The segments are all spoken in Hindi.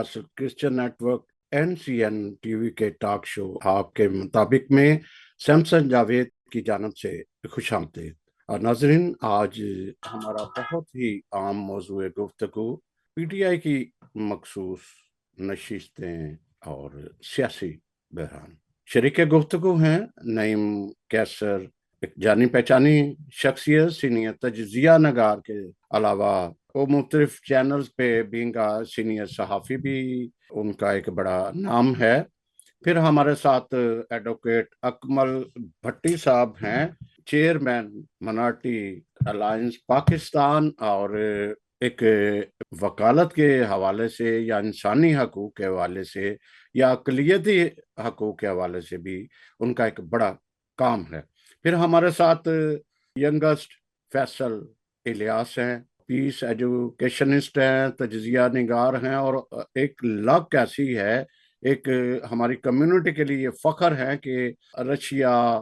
Universal Christian network NCN TV के टॉक शो आपके मुताबिक में सैमसन जावेद की जानब से खुशामदीद। और नाजरीन, आज हमारा बहुत ही आम मौजू गुफ्तगू PTI की मखसूस नशिस्तें और सियासी बहरान। शरीक गुफ्तगू हैं नईम कैसर, एक जानी पहचानी शख्सियत, सीनियर तजिया नगार के अलावा वो मुख्तलिफ चैनल्स पे बीइंग सीनियर सहाफ़ी भी उनका एक बड़ा नाम है। फिर हमारे साथ एडवोकेट अकमल भट्टी साहब हैं, चेयरमैन मिनॉरिटी अलायंस पाकिस्तान, और एक वकालत के हवाले से या इंसानी हकूक़ के हवाले से या अक़लियती हकूक़ के हवाले से भी उनका एक बड़ा काम है। फिर हमारे साथ यंगेस्ट फैसल इलियास हैं, पीस एजुकेशनिस्ट हैं, तजिया निगार हैं, और एक लक ऐसी है, एक हमारी कम्युनिटी के लिए फ़ख्र है कि रशिया,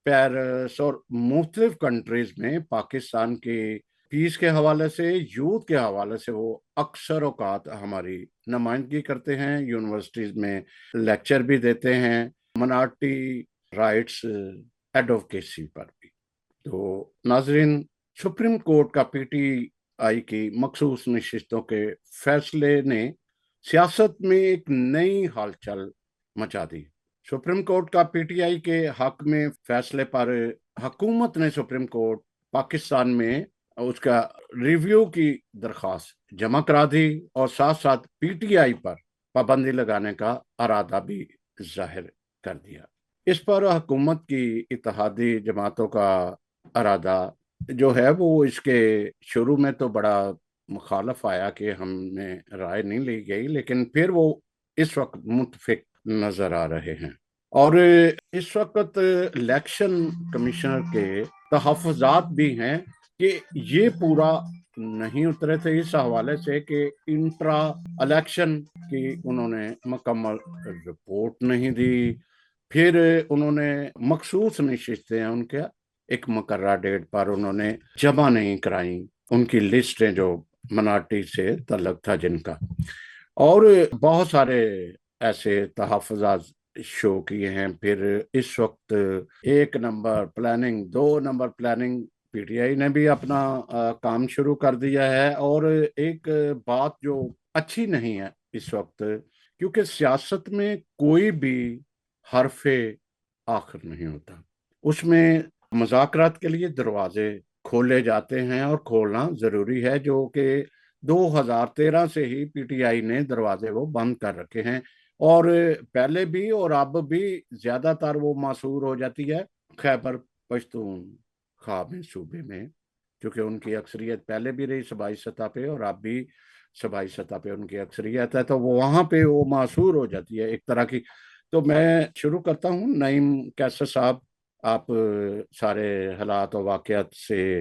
पेरिस और मुख्तलिफ कंट्रीज़ में पाकिस्तान के पीस के हवाले से, यूथ के हवाले से वो अक्सर औकात हमारी नुमाइंदगी करते हैं, यूनिवर्सिटीज़ में लेक्चर भी देते हैं, मिनॉरिटी राइट्स एडवोकेसी पर भी। तो नाजरीन, सुप्रीम कोर्ट का PTI की मखसूस नशिस्तों के फैसले ने सियासत में एक नई हलचल मचा दी। सुप्रीम कोर्ट का PTI के हक में फैसले पर हुकूमत ने सुप्रीम कोर्ट पाकिस्तान में उसका रिव्यू की दरख्वास्त जमा करा दी और साथ साथ PTI पर पाबंदी लगाने का इरादा भी जाहिर कर दिया। इस पर हुकूमत की इत्तेहादी जमातों का इरादा जो है वो इसके शुरू में तो बड़ा मुखालफ आया कि हमने राय नहीं ली गई, लेकिन फिर वो इस वक्त मुतफिक नजर आ रहे हैं। और इस वक्त इलेक्शन कमिश्नर के तहफ़्फ़ुज़ात भी हैं कि ये पूरा नहीं उतरे थे इस हवाले से कि इंट्रा इलेक्शन की उन्होंने मुकम्मल रिपोर्ट नहीं दी। फिर उन्होंने मखसूस नशिस्तें उनके एक मुकर्रर डेट पर उन्होंने जमा नहीं कराई, उनकी लिस्टें जो मिनॉरिटी से तल्लुक़ था जिनका, और बहुत सारे ऐसे तहफ़्फ़ुज़ात शो किए हैं। फिर इस वक्त 1 number planning, 2 number planning, PTI ने भी अपना काम शुरू कर दिया है। और एक बात जो अच्छी नहीं है इस वक्त, क्योंकि सियासत में कोई भी हरफ़े आखिर नहीं होता, उसमें मुज़ाकरात के लिए दरवाजे खोले जाते हैं और खोलना ज़रूरी है, जो कि 2013 से ही PTI ने दरवाजे वो बंद कर रखे हैं। और पहले भी और अब भी ज़्यादातर वो मशहूर हो जाती है खैबर पख्तूनख्वा में, सूबे में, क्योंकि उनकी अक्सरियत पहले भी रही सूबाई सतह पे और अब भी सूबाई सतह पे उनकी अक्सरियत है, तो वो वहाँ पे वो मशहूर हो जाती है एक तरह की। तो मैं शुरू करता हूँ। नईम कैसर साहब, आप सारे हालात और वाक़यात से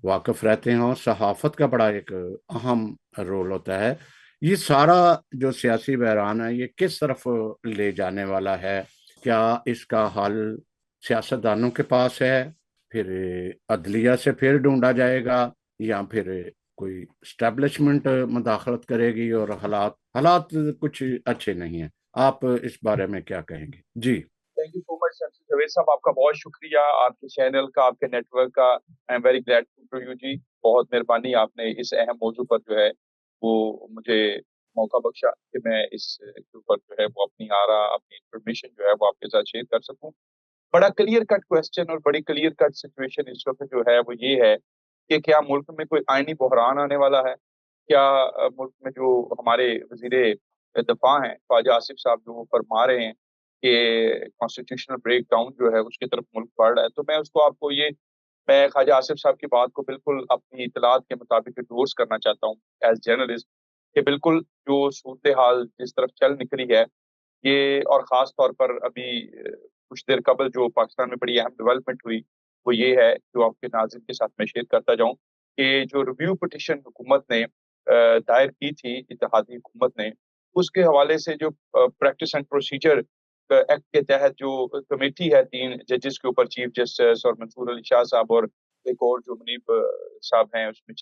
वाकिफ़ रहते हैं और सहाफ़त का बड़ा एक अहम रोल होता है। ये सारा जो सियासी बहरान है, ये किस तरफ ले जाने वाला है? क्या इसका हल सियासतदानों के पास है, फिर अदलिया से फिर ढूंढा जाएगा, या फिर कोई एस्टेब्लिशमेंट मुदाखलत करेगी और हालात हालात कुछ अच्छे नहीं हैं? आप इस बारे में क्या कहेंगे? जी। Thank you so much Javed साहब, आपका बहुत शुक्रिया, आपके चैनल का, आपके नेटवर्क का। I am very grateful to you जी। बहुत मेहरबानी, आपने इस अहम मौजू पर जो है वो मुझे मौका बख्शा कि मैं इस के ऊपर जो है वो अपनी आरा, अपनी इन्फॉर्मेशन जो है वो आपके साथ शेयर कर सकूं। बड़ा क्लियर कट क्वेश्चन और बड़ी क्लियर कट सिचुएशन इस वक्त जो है वो ये है कि क्या मुल्क में कोई आईनी बहरान आने वाला है? क्या मुल्क में जो हमारे वजीर दफा हैं ख्वाजा आसिफ साहब, जो वो फरमा रहे हैं कि कॉन्स्टिट्यूशनल ब्रेकडाउन जो है उसकी तरफ मुल्क बढ़ रहा है, तो मैं उसको आपको ये मैं ख्वाजा आसिफ साहब की बात को बिल्कुल अपनी इतलात के मुताबिक एंडोर्स करना चाहता हूँ एज जर्नलिस्ट, कि बिल्कुल जो सूरत हाल जिस तरफ चल निकली है ये, और ख़ास तौर पर अभी कुछ देर कबल जो पाकिस्तान में बड़ी अहम डेवलपमेंट हुई, वो ये है, जो आपके नाज़रीन के साथ मैं शेयर करता जाऊँ, कि जो रिव्यू पिटीशन हुकूमत ने दायर की थी, इत्तेहादी हुकूमत ने, उसके हवाले से जो प्रैक्टिस एंड प्रोसीजर एक्ट के तहत जो कमेटी है 3 जजेस के ऊपर, चीफ जस्टिस और मंसूर अली शाह साहब और एक और जो मुनीब साहब हैं उसमें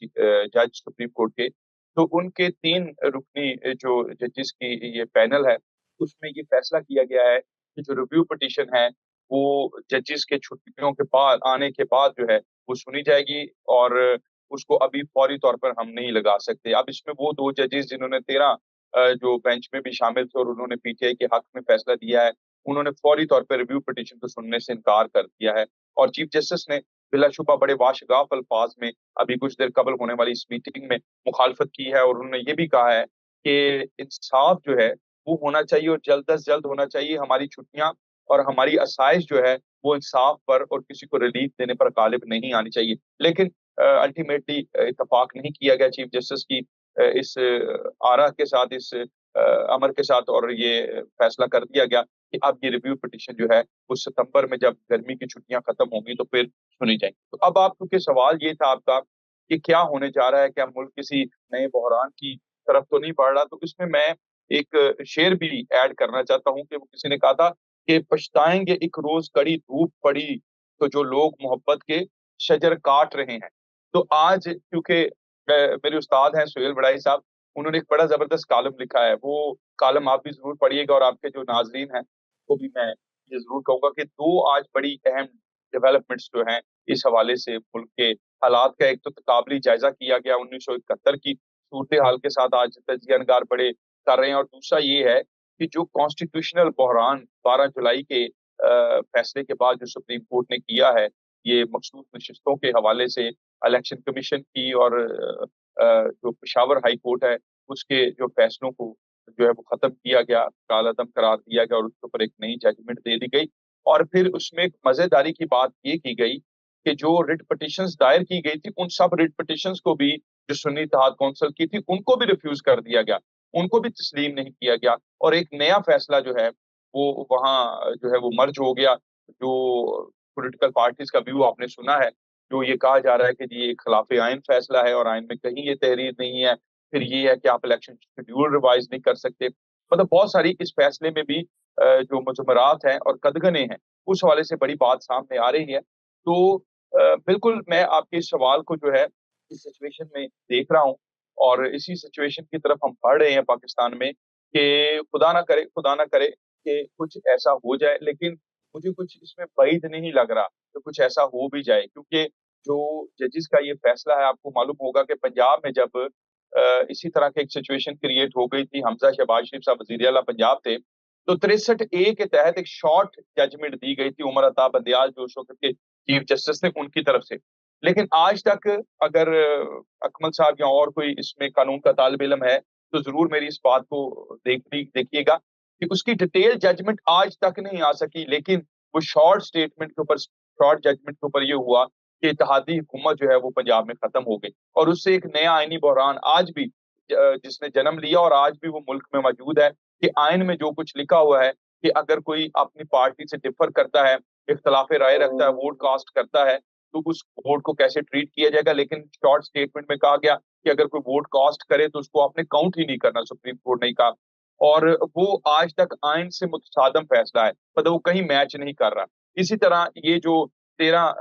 जज सुप्रीम कोर्ट के, तो उनके 3 रुकनी जो जजेस की ये पैनल है, उसमें ये फैसला किया गया है कि जो रिव्यू पिटीशन है, वो जजेस के छुट्टियों के बाद आने के बाद जो है, वो सुनी जाएगी और उसको अभी फौरी तौर पर हम नहीं लगा सकते। अब इसमें वो 2 जजेस जिन्होंने 13 जो बेंच में भी शामिल थे और उन्होंने पीटीआई के हक में फैसला दिया है, उन्होंने फौरी तौर पे रिव्यू पिटीशन को सुनने से इनकार कर दिया है और चीफ जस्टिस ने बिलाशुबा बड़े वाशगाफ अल्फाज में अभी कुछ देर कबल होने वाली इस मीटिंग में मुखालफत की है और उन्होंने ये भी कहा है कि इंसाफ जो है वो होना चाहिए और जल्द अज जल्द होना चाहिए। हमारी छुट्टियां और हमारी असाइश जो है वो इंसाफ पर और किसी को रिलीफ देने पर गालिब नहीं आनी चाहिए। लेकिन अल्टीमेटली इत्तेफाक नहीं किया गया चीफ जस्टिस की इस आरा के साथ, इस अमर के साथ और ये फैसला कर दिया गया कि अब ये रिव्यू पिटीशन जो है वो सितंबर में जब गर्मी की छुट्टियां खत्म होंगी तो फिर सुनी जाएंगी। तो अब आप क्योंकि सवाल ये था आपका कि क्या होने जा रहा है, क्या मुल्क किसी नए बहरान की तरफ तो नहीं बढ़ रहा, तो इसमें मैं एक शेर भी ऐड करना चाहता हूँ कि वो किसी ने कहा था कि पछताएंगे एक रोज कड़ी धूप पड़ी तो जो लोग मोहब्बत के शजर काट रहे हैं। तो आज क्योंकि मेरे उस्ताद हैं सुहेल बड़ाई साहब, उन्होंने एक बड़ा जबरदस्त कॉलम लिखा है, वो कॉलम आप भी जरूर पढ़िएगा और आपके जो नाजरीन हैं वो भी मैं ये जरूर कहूंगा कि 2 आज बड़ी अहम डेवलपमेंट्स जो हैं इस हवाले से मुल्क के हालात का एक तो तकाबली जायजा किया गया 1971 की सूरत हाल के साथ आज तजिया निगार बड़े कर रहे हैं और दूसरा ये है कि जो कॉन्स्टिट्यूशनल बहरान 12 जुलाई के फैसले के बाद जो सुप्रीम कोर्ट ने किया है, ये मखसूस नशिस्तों के हवाले से इलेक्शन कमीशन की और जो पेशावर हाई कोर्ट है, उसके जो फैसलों को जो है वो खत्म किया गया, कालादम करार दिया गया और उसके ऊपर एक नई जजमेंट दे दी गई। और फिर उसमें एक मजेदारी की बात ये की गई कि जो रिट पिटिशंस दायर की गई थी, उन सब रिट पिटिशंस को भी जो सुन्नी इत्तेहाद कौंसिल की थी, उनको भी रिफ्यूज कर दिया गया, उनको भी तस्लीम नहीं किया गया और एक नया फैसला जो है वो वहाँ जो है वो मर्ज हो गया। जो पॉलिटिकल पार्टीज का व्यू आपने सुना है, जो ये कहा जा रहा है कि जी ये खिलाफ आइन फैसला है और आइन में कहीं ये तहरीर नहीं है। फिर ये है कि आप इलेक्शन शेड्यूल रिवाइज नहीं कर सकते। मतलब बहुत सारी इस फैसले में भी जो मुजमरात हैं और कदगने हैं, उस हवाले से बड़ी बात सामने आ रही है। तो बिल्कुल मैं आपके इस सवाल को जो है इस सिचुएशन में देख रहा हूँ और इसी सिचुएशन की तरफ हम बढ़ रहे हैं पाकिस्तान में कि खुदा ना करे कि कुछ ऐसा हो जाए, लेकिन मुझे कुछ इसमें बैद नहीं लग रहा कि कुछ ऐसा हो भी जाए, क्योंकि जो जजेस का ये फैसला है, आपको मालूम होगा कि पंजाब में जब इसी तरह की एक सिचुएशन क्रिएट हो गई थी, हमजा शहबाज शरीफ साहब वजीर आला पंजाब थे, तो 63A के तहत एक शॉर्ट जजमेंट दी गई थी उमर अता बंदयाल जो उस वक्त के चीफ जस्टिस थे उनकी तरफ से। लेकिन आज तक अगर अकमल साहब या और कोई इसमें कानून का तालिब इल्म है तो जरूर मेरी इस बात को देखिएगा कि उसकी डिटेल जजमेंट आज तक नहीं आ सकी। लेकिन वो शॉर्ट स्टेटमेंट के ऊपर, शॉर्ट जजमेंट के ऊपर ये हुआ कि इत्तेहादी हुकूमत जो है वो पंजाब में खत्म हो गई और उससे एक नया आईनी बहरान आज भी जिसने जन्म लिया और आज भी वो मुल्क में मौजूद है कि आइन में जो कुछ लिखा हुआ है कि अगर कोई अपनी पार्टी से डिफर करता है, इख्तलाफ राय रखता है, वोट कास्ट करता है, तो उस वोट को कैसे ट्रीट किया जाएगा। लेकिन शॉर्ट स्टेटमेंट में कहा गया कि अगर कोई वोट कास्ट करे तो उसको आपने काउंट ही नहीं करना, सुप्रीम कोर्ट ने कहा। और वो आज तक आइन से मुतसादम फैसला है, मतलब वो कहीं मैच नहीं कर रहा। इसी तरह ये जो 13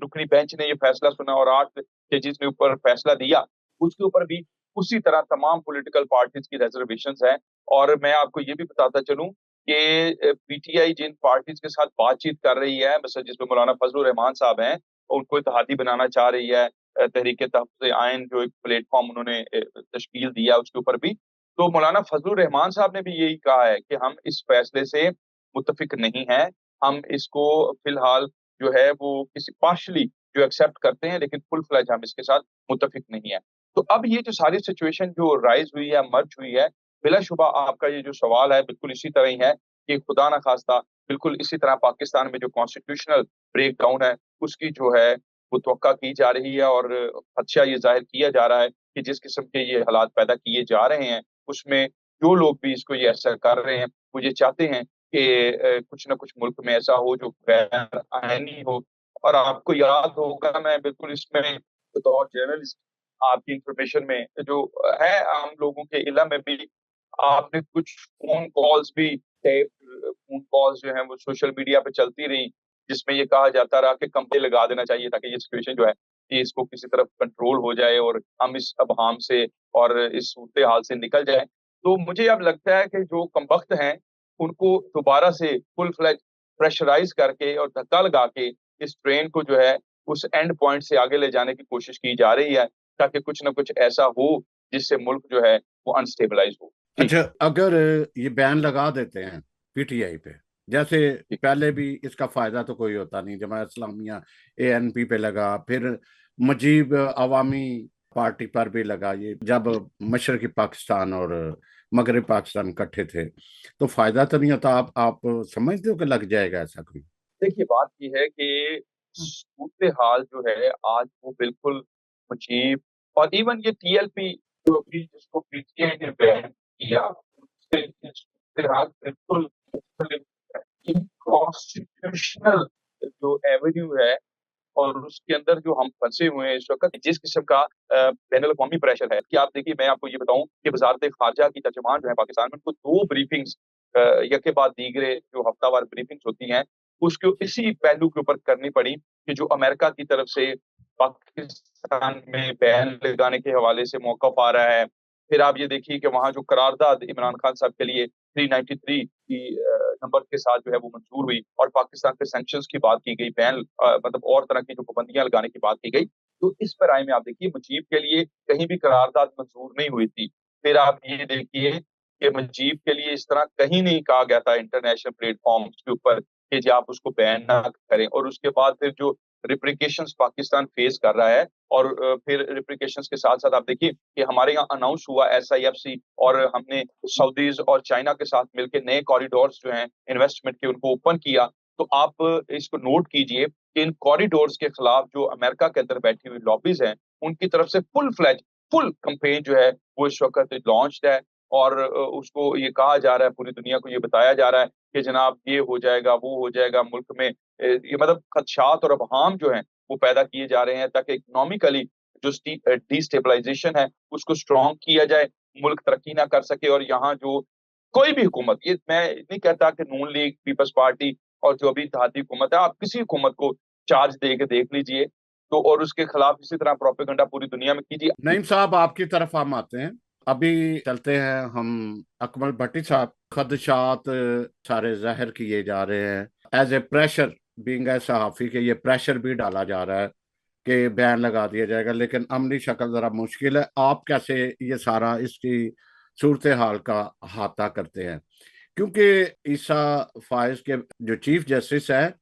रुकनी बेंच ने ये फैसला सुना और 8 जजेस ने ऊपर फैसला दिया, उसके ऊपर भी उसी तरह तमाम पॉलिटिकल पार्टीज की रिजर्वेशंस हैं। और मैं आपको ये भी बताता चलूं कि पीटीआई जिन पार्टीज के साथ बातचीत कर रही है, बस जिसमें मौलाना फजलुर रहमान साहब हैं, उनको इत्तेहादी बनाना चाह रही है, तहरीक-ए-तहफ़्फ़ुज़ आइन जो एक प्लेटफॉर्म उन्होंने तश्कील दिया उसके ऊपर भी, तो मौलाना फजलुर रहमान साहब ने भी यही कहा है कि हम इस फैसले से मुत्तफिक नहीं हैं। हम इसको फिलहाल जो है वो किसी पार्शियली जो एक्सेप्ट करते हैं, लेकिन फुल फ्लेज हम इसके साथ मुत्तफिक नहीं है। तो अब ये जो सारी सिचुएशन जो राइज़ हुई है, मर्ज हुई है, बिलाशुबा आपका ये जो सवाल है बिल्कुल इसी तरह ही है कि खुदा ना खास्ता बिल्कुल इसी तरह पाकिस्तान में जो कॉन्स्टिट्यूशनल ब्रेकडाउन है, उसकी जो है वो तवक्का की जा रही है और खदशा ये ज़ाहिर किया जा रहा है कि जिस किस्म के ये हालात पैदा किए जा रहे हैं, उसमें जो लोग भी इसको ये ऐसा कर रहे हैं, वो ये चाहते हैं कि कुछ न कुछ मुल्क में ऐसा हो जो गैर आईनी हो। और आपको याद होगा, मैं बिल्कुल इसमें बतौर जर्नलिस्ट आपकी इन्फॉर्मेशन में जो है आम लोगों के इल्म में भी, आपने कुछ फ़ोन कॉल्स भी टेप फ़ोन कॉल्स जो हैं वो सोशल मीडिया पे चलती रहीं, जिसमें ये कहा जाता रहा कि कंपनी लगा देना चाहिए ताकि ये सिचुएशन जो है कि इसको किसी तरफ कंट्रोल हो जाए और हम इस अबहम से और इस सूरत हाल से निकल जाए। तो मुझे अब लगता है कि जो कमबख्त हैं, उनको दोबारा से फुल फ्लेज प्रेशराइज करके और धक्का लगा के इस ट्रेन को जो है उस एंड पॉइंट से आगे ले जाने की कोशिश की जा रही है, ताकि कुछ ना कुछ ऐसा हो जिससे मुल्क जो है वो अनस्टेबलाइज हो। जी। अच्छा, अगर ये बैन लगा देते हैं पीटीआई पे, जैसे जी। पहले भी इसका फायदा तो कोई होता नहीं, जमात इस्लामिया एएनपी पे लगा, फिर मुजीब अवामी पार्टी पर भी लगा, ये जब मशरकी पाकिस्तान और मगरब पाकिस्तान इकट्ठे थे, तो फायदा तो नहीं होता। आप समझते हो कि लग जाएगा ऐसा कोई? देखिए, बात ये है कि सूरत हाल जो है आज वो बिल्कुल मुजीब और इवन ये टीएलपी जो भी जिसको पीटीआई ने बैन किया, उससे ये सूरत हाल बिल्कुल मुख्तलिफ है। इनकॉन्स्टिट्यूशनल जो एवेन्यू है और उसके अंदर जो हम फंसे हुए हैं इस वक्त, जिस किस्म का बैनुल अक़वामी प्रेशर है कि आप देखिए, मैं आपको ये बताऊं कि वजारत खारजा की तर्जुमान जो है पाकिस्तान में, उनको 2 ब्रीफिंग्स यके बाद दीगरे जो हफ्तावार ब्रीफिंग्स होती हैं, उसको इसी पहलू के ऊपर करनी पड़ी कि जो अमेरिका की तरफ से पाकिस्तान में बैन लगाने के हवाले से मौक़िफ़ आ रहा है। फिर आप ये देखिए कि वहाँ जो करारदाद इमरान खान साहब के लिए 393 की नंबर के साथ जो है वो मंजूर हुई और पाकिस्तान पे सैंक्शंस की बात की गई, बैन मतलब और तरह की जो पाबंदियां लगाने की बात की गई। तो इस पैराए में आप देखिए, मुजीब के लिए कहीं भी करारदाद मंजूर नहीं हुई थी। फिर आप ये देखिए कि मुजीब के लिए इस तरह कहीं नहीं कहा गया था इंटरनेशनल प्लेटफॉर्म्स के ऊपर कि जी आप उसको बैन ना करें, और उसके बाद फिर जो रिप्रिकेशंस पाकिस्तान फेस कर रहा है और फिर रिप्रिकेशंस के साथ साथ आप देखिए कि हमारे यहाँ अनाउंस हुआ एसआईएफसी, और हमने सऊदीज और चाइना के साथ मिलकर नए कॉरिडोर्स जो हैं इन्वेस्टमेंट के, उनको ओपन किया। तो आप इसको नोट कीजिए कि इन कॉरिडोर्स के खिलाफ जो अमेरिका के अंदर बैठी हुई लॉबीज हैं, उनकी तरफ से फुल कैंपेन जो है वो इस वक्त लॉन्च्ड है। और उसको ये कहा जा रहा है, पूरी दुनिया को ये बताया जा रहा है कि जनाब ये हो जाएगा, वो हो जाएगा मुल्क में। ये मतलब खदशात और अबहाम जो हैं वो पैदा किए जा रहे हैं, ताकि इकोनॉमिकली जो डिस्टेबलाइजेशन है उसको स्ट्रॉन्ग किया जाए, मुल्क तरक्की ना कर सके। और यहाँ जो कोई भी हुकूमत, ये मैं नहीं कहता कि नून लीग, पीपल्स पार्टी और जो अभी इत्तेहादी हुकूमत है, आप किसी हुकूमत को चार्ज दे के देख लीजिए, तो और उसके खिलाफ इसी तरह प्रोपेगेंडा पूरी दुनिया में कीजिए। नईम साहब, आपकी तरफ हम आते हैं। अभी चलते हैं हम अकमल भट्टी साहब। खदशात सारे जाहिर किए जा रहे हैं as a pressure, being a सहाफी के, ये प्रेशर भी डाला जा रहा है कि बैन लगा दिया जाएगा, लेकिन अमली शक्ल जरा मुश्किल है। आप कैसे ये सारा इसकी सूरत हाल का अहाता करते हैं? क्योंकि ईसा फायज के जो चीफ जस्टिस है,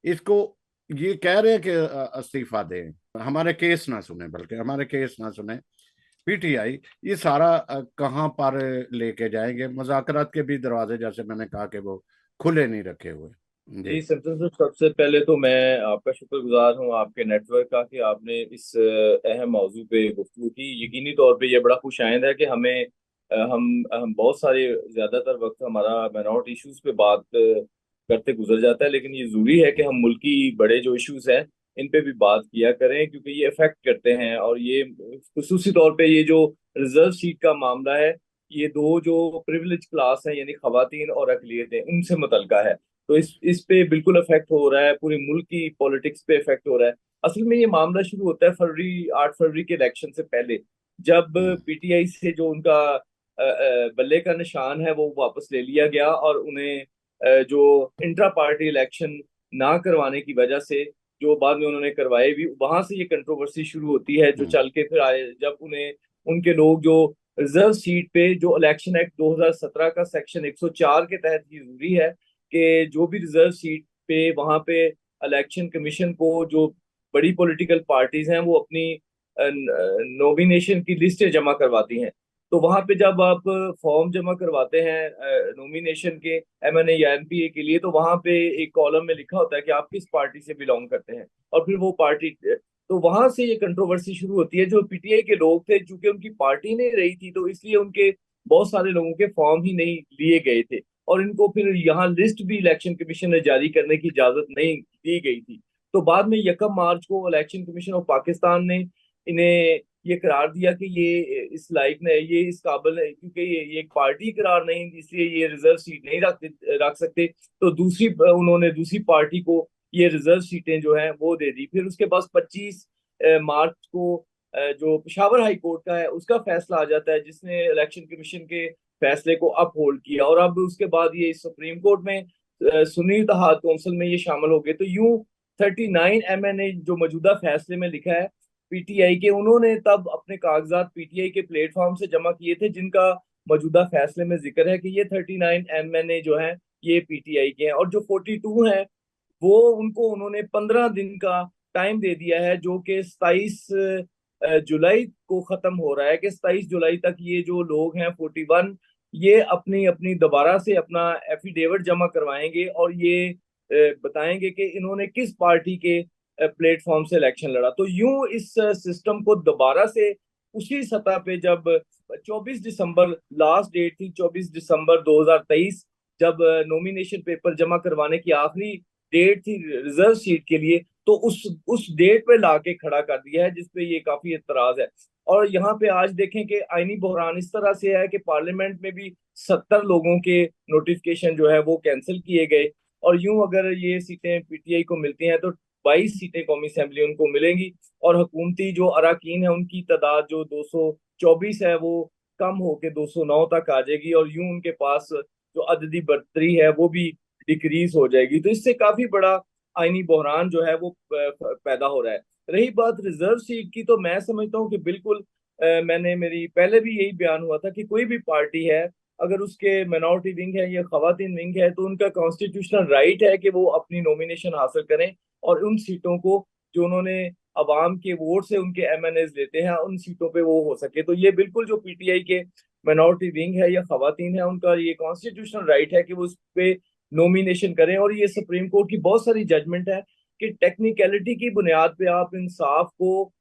इसको ये कह रहे हैं कि इस्तीफा दें, हमारे केस ना सुने, बल्कि हमारे केस ना सुने पीटीआई। ये सारा कहाँ पर लेके जाएंगे? मुज़ाकरात के भी दरवाजे, जैसे मैंने कहा, कि वो खुले नहीं रखे हुए। जी। जी सर, सबसे पहले तो मैं आपका शुक्रगुजार हूँ आपके नेटवर्क का कि आपने इस अहम मौजू पे गुफ्तगू की। यकीनी तौर पे ये बड़ा खुशाइंद है कि हमें हम बहुत सारे, ज़्यादातर वक्त हमारा माइनॉरिटी इश्यूज पे बात करते गुजर जाता है, लेकिन ये ज़रूरी है कि हम मुल्की बड़े जो इश्यूज हैं इन पे भी बात किया करें, क्योंकि ये अफेक्ट करते हैं। और ये खुसूसी तौर पे ये जो रिजर्व सीट का मामला है, ये दो जो प्रिविलेज क्लास हैं यानी खवातीन और अकलियतें, उनसे मुतल्का है। तो इस पे बिल्कुल इफेक्ट हो रहा है, पूरी मुल्क की पॉलिटिक्स पे इफेक्ट हो रहा है। असल में ये मामला शुरू होता है 8 फरवरी के इलेक्शन से पहले, जब पीटीआई से जो उनका बल्ले का निशान है वो वापस ले लिया गया, और उन्हें जो इंट्रा पार्टी इलेक्शन ना करवाने की वजह से, जो बाद में उन्होंने करवाए भी, वहां से ये कंट्रोवर्सी शुरू होती है, जो चल के फिर आए जब उन्हें उनके लोग जो रिजर्व सीट पे, जो इलेक्शन एक्ट 2017 का सेक्शन 104 के तहत ये जरूरी है कि जो भी रिजर्व सीट पे, वहां पे इलेक्शन कमीशन को जो बड़ी पॉलिटिकल पार्टीज हैं वो अपनी नॉमिनेशन की लिस्टें जमा करवाती हैं। तो वहां पे जब आप फॉर्म जमा करवाते हैं नॉमिनेशन के, एमएनए या एमपीए के लिए, तो वहां पे एक कॉलम में लिखा होता है कि आप किस पार्टी से बिलोंग करते हैं, और फिर वो पार्टी, तो वहां से ये कंट्रोवर्सी शुरू होती है। जो पीटीआई के लोग थे, चूंकि उनकी पार्टी नहीं रही थी, तो इसलिए उनके बहुत सारे लोगों के फॉर्म ही नहीं लिए गए थे, और इनको फिर यहाँ लिस्ट भी इलेक्शन कमीशन ने जारी करने की इजाजत नहीं दी गई थी। तो बाद में 1 मार्च को इलेक्शन कमीशन ऑफ पाकिस्तान ने इन्हें ये करार दिया कि ये इस लायक ने, ये इस काबिल है, क्योंकि ये एक पार्टी करार नहीं, इसलिए ये रिजर्व सीट नहीं रख सकते। तो उन्होंने दूसरी पार्टी को ये रिजर्व सीटें जो हैं वो दे दी। फिर उसके पास 25 मार्च को जो पेशावर हाई कोर्ट का है उसका फैसला आ जाता है, जिसने इलेक्शन कमीशन के फैसले को अपहोल्ड किया, और अब उसके बाद ये सुप्रीम कोर्ट में सुन्नी इत्तेहाद कौंसिल में ये शामिल हो गए। तो यूं 39 MNA जो मौजूदा फैसले में लिखा है पीटीआई के, उन्होंने तब अपने कागजात पीटीआई के प्लेटफॉर्म से जमा किए थे, जिनका मौजूदा फैसले में जिक्र है कि ये 39 MNA जो हैं ये पीटीआई के हैं, और जो 42 हैं वो उनको उन्होंने 15 दिन का टाइम दे दिया है, जो कि 27 जुलाई को खत्म हो रहा है, कि 27 जुलाई तक ये जो लोग हैं 41, ये अपनी अपनी दोबारा से अपना एफिडेविट जमा करवाएंगे और ये बताएंगे कि इन्होंने किस पार्टी के प्लेटफॉर्म से इलेक्शन लड़ा। तो यूं इस सिस्टम को दोबारा से उसी सतह पे, जब 24 दिसंबर लास्ट डेट थी, 24 दिसंबर 2023, जब नॉमिनेशन पेपर जमा करवाने की आखिरी डेट थी रिजर्व सीट के लिए, तो उस डेट पे लाके खड़ा कर दिया है, जिसपे ये काफी इतराज है। और यहाँ पे आज देखें कि आईनी बहरान इस तरह से है कि पार्लियामेंट में भी 70 लोगों के नोटिफिकेशन जो है वो कैंसिल किए गए, और यूं अगर ये सीटें पीटीआई को मिलती हैं तो 22 सीटें कौमी असेंबली उनको मिलेंगी, और हुकूमती जो अरकान है उनकी तादाद जो 224 है वो कम होके 209 तक आ जाएगी, और यूं उनके पास जो अददी बर्तरी है वो भी डिक्रीज हो जाएगी। तो इससे काफी बड़ा आईनी बहरान जो है वो पैदा हो रहा है। रही बात रिजर्व सीट की, तो मैं समझता हूँ कि बिल्कुल मैंने मेरी पहले भी यही बयान हुआ था कि कोई भी पार्टी है, अगर उसके माइनॉरिटी विंग है या खवातीन विंग है, तो उनका कॉन्स्टिट्यूशनल राइट है कि वो अपनी नॉमिनेशन हासिल करें, और उन सीटों को जो उन्होंने अवाम के वोट से उनके एमएनएज लेते हैं उन सीटों पे वो हो सके। तो ये बिल्कुल जो पीटीआई के माइनॉरिटी विंग है या खवातीन है, उनका ये कॉन्स्टिट्यूशनल राइट है कि वो उस पे नॉमिनेशन करें। और ये सुप्रीम कोर्ट की बहुत सारी जजमेंट है कि टेक्निकलिटी की बुनियाद पे आप इंसाफ को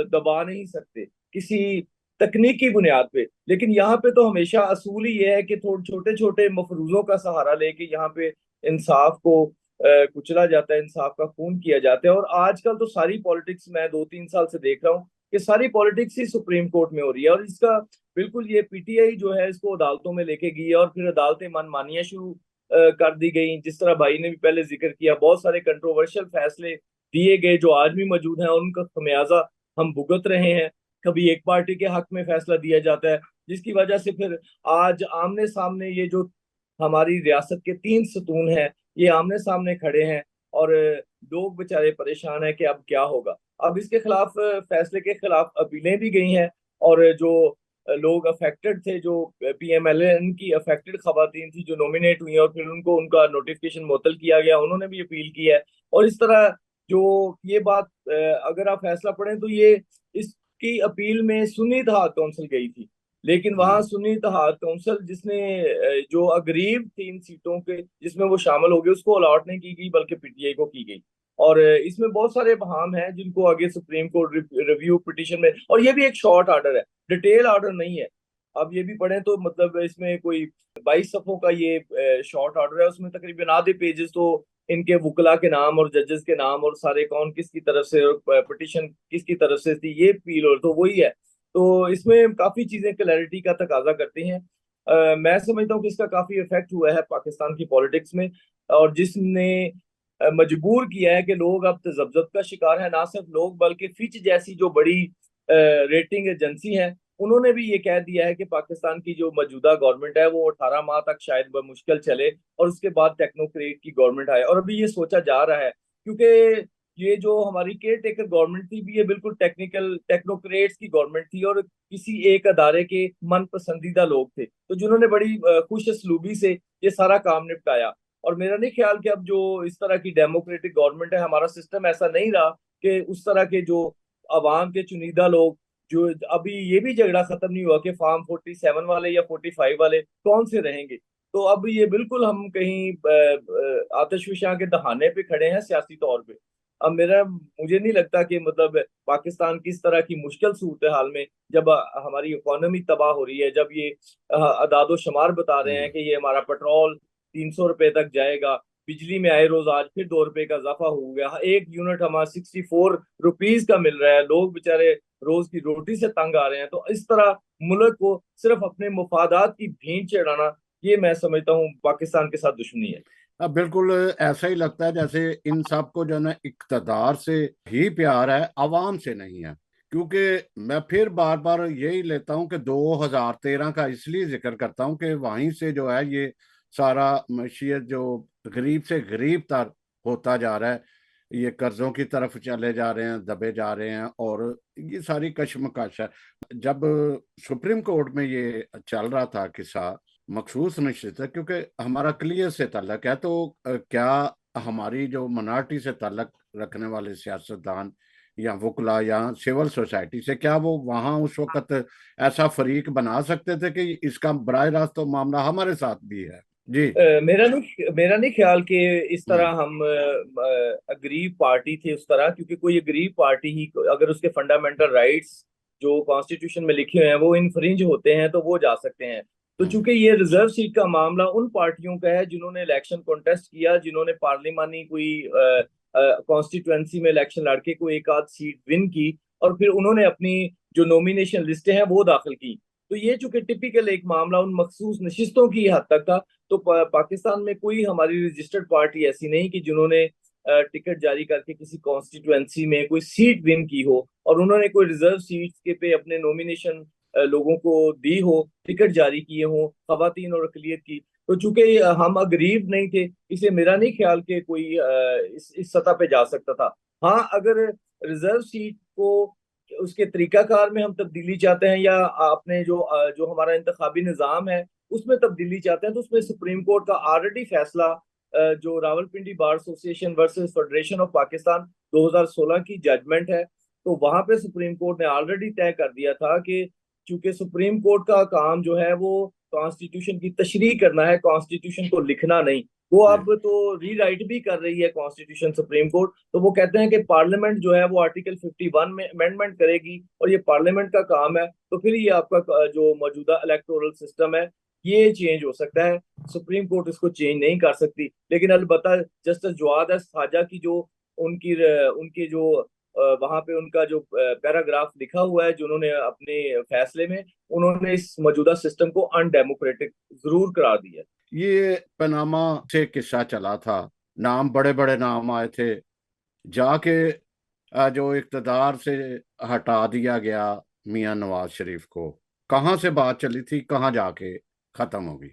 दबा नहीं सकते, किसी तकनीकी बुनियाद पे। लेकिन यहाँ पे तो हमेशा असूल ही ये है कि थोड़े छोटे छोटे मफरूजों का सहारा लेके यहाँ पे इंसाफ को कुचला जाता है, इंसाफ का खून किया जाता है। और आजकल तो सारी पॉलिटिक्स मैं 2-3 साल से देख रहा हूँ कि सारी पॉलिटिक्स ही सुप्रीम कोर्ट में हो रही है, और इसका बिल्कुल ये पीटीआई जो है इसको अदालतों में लेके गई है, और फिर अदालतें मनमानियां शुरू कर दी गई। जिस तरह भाई ने भी पहले जिक्र किया, बहुत सारे कंट्रोवर्शियल फैसले दिए गए जो आज भी मौजूद हैं, और उनका खमियाजा हम भुगत रहे हैं। कभी एक पार्टी के हक में फैसला दिया जाता है, जिसकी वजह से फिर आज आमने सामने ये जो हमारी रियासत के 3 सतून हैं ये आमने सामने खड़े हैं, और लोग बेचारे परेशान हैं कि अब क्या होगा। अब इसके खिलाफ फैसले के खिलाफ अपीलें भी गई हैं, और जो लोग अफेक्टेड थे, जो पीएमएलएन की अफेक्टेड खवातीन थी जो नॉमिनेट हुई और फिर उनको उनका नोटिफिकेशन मुअत्तल किया गया, उन्होंने भी अपील की है। और इस तरह जो ये बात अगर आप फैसला पढ़ें तो ये इसकी अपील में सुन्नी इत्तेहाद कौंसिल गई थी, लेकिन वहां सुन्नी इत्तेहाद कौंसिल जिसने जो अग्रीव 3 सीटों के जिसमें वो शामिल हो गए उसको अलॉट नहीं की गई, बल्कि पीटीआई को की गई। और इसमें बहुत सारे बहाम हैं जिनको आगे सुप्रीम कोर्ट रिव्यू पिटीशन में, और ये भी एक शॉर्ट ऑर्डर है, डिटेल ऑर्डर नहीं है। अब ये भी पढ़ें तो मतलब इसमें कोई 22 सफ़ों का ये शॉर्ट ऑर्डर है, उसमें तकरीबन आधे पेजेस तो इनके वुकला के नाम और जजेस के नाम और सारे कौन किसकी तरफ से पिटीशन किसकी तरफ से थी ये पील, और तो वही है। तो इसमें काफी चीजें क्लैरिटी का तकाजा करती हैं। मैं समझता हूँ कि इसका काफी इफेक्ट हुआ है पाकिस्तान की पॉलिटिक्स में, और जिसने मजबूर किया है कि लोग अब तजब्जुब का शिकार है। ना सिर्फ लोग बल्कि फिच जैसी जो बड़ी रेटिंग एजेंसी है उन्होंने भी ये कह दिया है कि पाकिस्तान की जो मौजूदा गवर्नमेंट है वो 18 माह तक शायद मुश्किल चले, और उसके बाद टेक्नोक्रेट की गवर्नमेंट आए। और अभी ये सोचा जा रहा है, क्योंकि ये जो हमारी केयर टेकर गवर्नमेंट थी भी ये बिल्कुल टेक्निकल टेक्नोक्रेट्स की गवर्नमेंट थी, और किसी एक अदारे के मन पसंदीदा लोग थे, तो जिन्होंने बड़ी खुश असलूबी से ये सारा काम निपटाया। और मेरा नहीं ख्याल कि अब जो इस तरह की डेमोक्रेटिक गवर्नमेंट है, हमारा सिस्टम ऐसा नहीं रहा कि उस तरह के जो अवाम के चुनिंदा लोग, जो अभी ये भी झगड़ा खत्म नहीं हुआ कि फार्म 47 वाले या 45 वाले कौन से रहेंगे। तो अब ये बिल्कुल हम कहीं आतिशफशां के दहाने पे खड़े हैं सियासी तौर पे। अब मुझे नहीं लगता कि मतलब पाकिस्तान किस तरह की मुश्किल सूरत हाल में, जब हमारी इकोनॉमी तबाह हो रही है, जब ये अदादो शुमार बता रहे हैं कि ये हमारा पेट्रोल 300 रुपए तक जाएगा, बिजली में आए रोज आज फिर 2 रुपए का इजाफा हो गया, एक यूनिट हमारा 64 रुपीज का मिल रहा है, लोग बेचारे रोज की रोटी से तंग आ रहे हैं। तो इस तरह मुल्क को सिर्फ अपने मुफादात की भीड़ चढ़ाना, ये मैं समझता हूँ पाकिस्तान के साथ दुश्मनी है। अब बिल्कुल ऐसा ही लगता है जैसे इन सबको जो है ना इक़्तिदार से ही प्यार है, अवाम से नहीं है। क्योंकि मैं फिर बार बार यही लेता हूं कि 2013 का इसलिए जिक्र करता हूं कि वहीं से जो है ये सारा मशीयत जो गरीब से गरीब तर होता जा रहा है, ये कर्जों की तरफ चले जा रहे हैं, दबे जा रहे हैं, और ये सारी कशमकश है। जब सुप्रीम कोर्ट में ये चल रहा था किस्सा, मखसूस निश्चित है क्योंकि हमारा क्लियर से ताल्लुक है, तो क्या हमारी जो मिनार्टी से ताल्लुक रखने वाले सियासतदान या वकला या सिविल सोसाइटी से, क्या वो वहां उस वक्त ऐसा फरीक बना सकते थे कि इसका बराह रास्त तो मामला हमारे साथ भी है? जी। मेरा नहीं ख्याल कि इस तरह हम्म। हम अग्रीव पार्टी थे उस तरह, क्योंकि कोई अग्रीव पार्टी ही अगर उसके फंडामेंटल राइट्स जो कॉन्स्टिट्यूशन में लिखे हुए हैं वो इनफ्रिंज होते हैं तो वो जा सकते हैं। तो हम्म। चूंकि ये रिजर्व सीट का मामला उन पार्टियों का है जिन्होंने इलेक्शन कॉन्टेस्ट किया, जिन्होंने पार्लिमानी कोई कॉन्स्टिट्युएंसी में इलेक्शन लड़के को एक आध सीट विन की, और फिर उन्होंने अपनी जो नॉमिनेशन लिस्टें हैं वो दाखिल की। तो ये चूंकि टिपिकल एक मामला उन मखसूस नशिस्तों की हद तक था, तो पाकिस्तान में कोई हमारी रजिस्टर्ड पार्टी ऐसी नहीं कि जिन्होंने टिकट जारी करके किसी कॉन्स्टिट्युएंसी में कोई सीट विन की हो और उन्होंने कोई रिजर्व सीट के पे अपने नॉमिनेशन लोगों को दी हो, टिकट जारी किए हो खवातीन और अकलियत की। तो चूंकि हम गरीब नहीं थे, इसलिए मेरा नहीं ख्याल कि कोई इस सतह पे जा सकता था। हाँ, अगर रिजर्व सीट को उसके तरीकाकार में हम तब्दीली चाहते हैं या अपने जो हमारा इंतखाबी निज़ाम है उसमें तब्दीली चाहते हैं, तो उसमें सुप्रीम कोर्ट का ऑलरेडी फैसला जो Rawalpindi bar association versus federation of Pakistan 2016 की जजमेंट है, तो वहां पे सुप्रीम कोर्ट ने ऑलरेडी तय कर दिया था कि चूंकि सुप्रीम कोर्ट का काम जो है वो कॉन्स्टिट्यूशन की तशरीह करना है, कॉन्स्टिट्यूशन को लिखना नहीं। वो जी। अब तो रीराइट भी कर रही है कॉन्स्टिट्यूशन सुप्रीम कोर्ट, तो वो कहते हैं कि पार्लियामेंट जो है वो आर्टिकल 51 में अमेंडमेंट करेगी और ये पार्लियामेंट का काम है। तो फिर ये आपका जो मौजूदा इलेक्टोरल सिस्टम है ये चेंज हो सकता है, सुप्रीम कोर्ट इसको चेंज नहीं कर सकती। लेकिन अलबत्ता जस्टिस जवाद खाजा की जो उनकी उनके जो वहां पे उनका जो पैराग्राफ लिखा हुआ है जो उन्होंने अपने फैसले में, उन्होंने इस मौजूदा सिस्टम को अनडेमोक्रेटिक जरूर करार दिया। ये पनामा से किस्सा चला था, नाम बड़े बड़े नाम आए थे, जाके जो इक़्तिदार से हटा दिया गया मियां नवाज शरीफ को। कहाँ से बात चली थी, कहाँ जाके खत्म हो गई।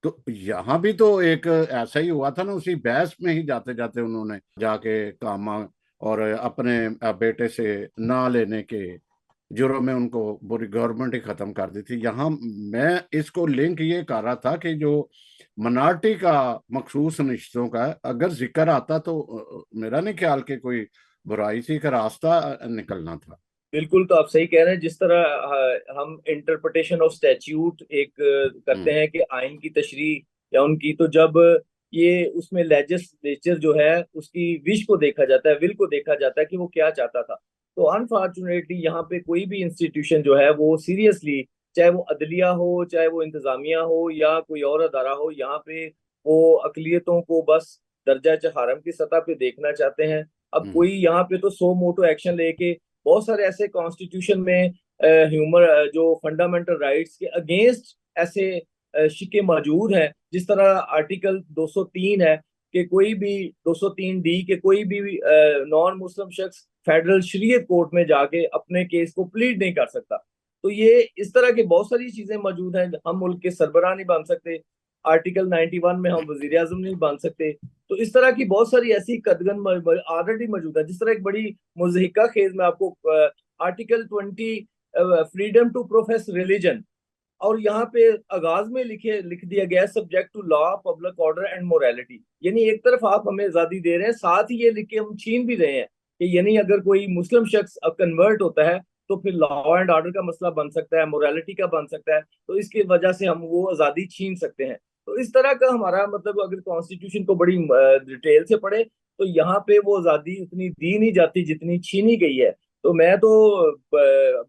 तो यहाँ भी तो एक ऐसा ही हुआ था ना, उसी बहस में ही जाते जाते उन्होंने जाके कामा और अपने बेटे से ना लेने के जुर्म में उनको पूरी गवर्नमेंट ही खत्म कर दी थी। यहाँ मैं इसको लिंक ये कर रहा था कि जो मिनार्टी का मखसूस निश्चितों का अगर जिक्र आता तो मेरा नहीं ख्याल कि कोई बुराई थी, का रास्ता निकलना था। बिल्कुल, तो आप सही कह रहे हैं। जिस तरह हम इंटरप्रिटेशन ऑफ स्टैच्यूट एक करते हम्म। हैं कि आइन की तशरीह या उनकी, तो जब ये उसमें लेजिस्लेचर जो है उसकी विश को देखा जाता है, विल को देखा जाता है कि वो क्या चाहता था। तो अनफॉर्चुनेटली यहाँ पे कोई भी इंस्टीट्यूशन जो है वो सीरियसली, चाहे वो अदलिया हो, चाहे वो इंतजामिया हो या कोई और अदारा हो, यहाँ पे वो अकलियतों को बस दर्जा हरम की सतह पे देखना चाहते हैं। अब हम्म। कोई यहाँ पे तो सो मोटो एक्शन लेके बहुत सारे ऐसे कॉन्स्टिट्यूशन में ह्यूमन जो फंडामेंटल राइट्स के अगेंस्ट ऐसे शिक्के मौजूद हैं। जिस तरह आर्टिकल 203 है कि कोई भी 203 डी के कोई भी नॉन मुस्लिम शख्स फेडरल शरीयत कोर्ट में जाके अपने केस को प्लीड नहीं कर सकता। तो ये इस तरह के बहुत सारी चीजें मौजूद हैं। हम मुल्क के सरबराह नहीं बन सकते, आर्टिकल 91 में हम वजीर आजम नहीं बन सकते। तो इस तरह की बहुत सारी ऐसी कदगन ऑलरेडी मौजूद है। जिस तरह एक बड़ी मुजहिका खेज में आपको article 20 freedom to profess religion, और यहाँ पे आगाज में लिख दिया गया है subject to law public order and morality. यानी एक तरफ आप हमें आजादी दे रहे हैं, साथ ही ये लिख के हम छीन भी रहे हैं कि यानी अगर कोई मुस्लिम शख्स कन्वर्ट होता है तो फिर लॉ एंड ऑर्डर का मसला बन सकता है, मोरालिटी का बन सकता है, तो इसकी वजह से हम वो आजादी छीन सकते हैं। तो इस तरह का हमारा मतलब, अगर कॉन्स्टिट्यूशन को बड़ी डिटेल से पढ़े तो यहाँ पे वो आजादी उतनी दी नहीं जाती जितनी छीनी गई है। तो मैं तो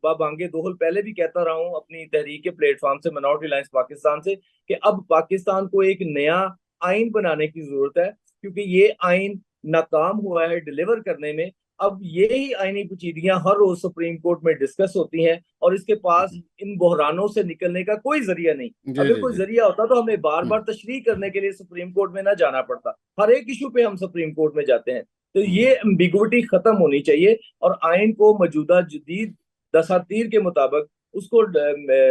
बांगे दोहल पहले भी कहता रहा हूँ अपनी तहरीक के प्लेटफॉर्म से, मिनॉरिटी अलायंस पाकिस्तान से, कि अब पाकिस्तान को एक नया आइन बनाने की जरूरत है, क्योंकि ये आइन नाकाम हुआ है डिलीवर करने में। अब यही आईनी पेचीदगियां हर रोज सुप्रीम कोर्ट में डिस्कस होती हैं और इसके पास इन बहरानों से निकलने का कोई जरिया नहीं। जी अगर जी कोई जी। जरिया होता तो हमें बार हम्म, बार तशरीह करने के लिए सुप्रीम कोर्ट में ना जाना पड़ता। हर एक इशू पे हम सुप्रीम कोर्ट में जाते हैं। तो हम्म। ये एम्बिगुइटी खत्म होनी चाहिए और आइन को मौजूदा जदीद दसातीर के मुताबिक उसको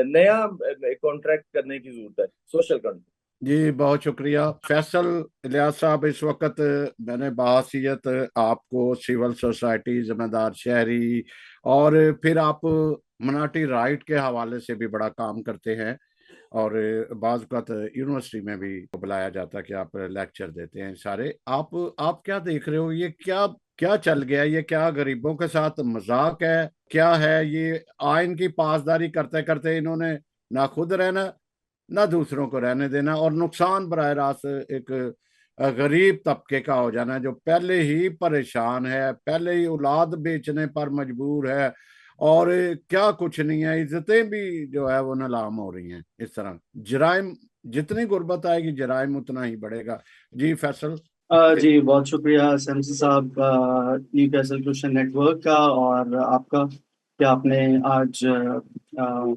नया कॉन्ट्रैक्ट करने की जरूरत है, सोशल कॉन्ट्रैक्ट। जी बहुत शुक्रिया फैसल इलियास साहब। इस वक्त मैंने बाहसियत आपको सिविल सोसाइटी, जिम्मेदार शहरी और फिर आप मनाटी राइट के हवाले से भी बड़ा काम करते हैं और बाज़ औक़ात यूनिवर्सिटी में भी बुलाया जाता है कि आप लेक्चर देते हैं सारे। आप क्या देख रहे हो, ये क्या क्या चल गया? ये क्या गरीबों के साथ मजाक है? क्या है ये? आइन की पासदारी करते करते इन्होंने ना खुद रहना ना दूसरों को रहने देना और नुकसान बराह रास्त एक गरीब तबके का हो जाना जो पहले ही परेशान है, पहले ही औलाद बेचने पर मजबूर है और क्या कुछ नहीं है, इज्जतें भी जो है वो नीलाम हो रही हैं। इस तरह जराइम, जितनी गुर्बत आएगी जराइम उतना ही बढ़ेगा। जी फैसल। जी बहुत शुक्रिया शमसी साहब, न्यू कैसल क्रिश्चियन नेटवर्क का और आपका कि आपने आज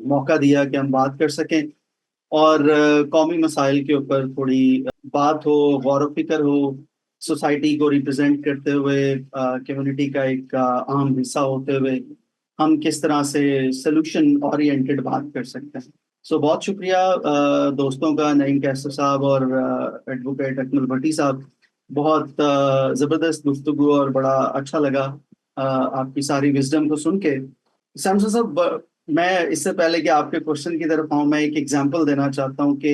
मौका दिया कि हम बात कर सकें और कौमी मसाइल के ऊपर थोड़ी बात हो, गौर व फिक्र हो, सोसाइटी को रिप्रेजेंट करते हुए, कम्युनिटी का एक अहम हिस्सा होते हुए हम किस तरह से सोल्यूशन ओरिएंटेड बात कर सकते हैं। सो बहुत शुक्रिया दोस्तों का, नईम कैसर साहब और एडवोकेट अकमल भट्टी साहब। बहुत ज़बरदस्त गुफ्तगू और बड़ा अच्छा लगा आपकी सारी विजडम को सुन के। सैमसन साहब, मैं इससे पहले कि आपके क्वेश्चन की तरफ आऊँ, मैं एक एग्जांपल देना चाहता हूँ कि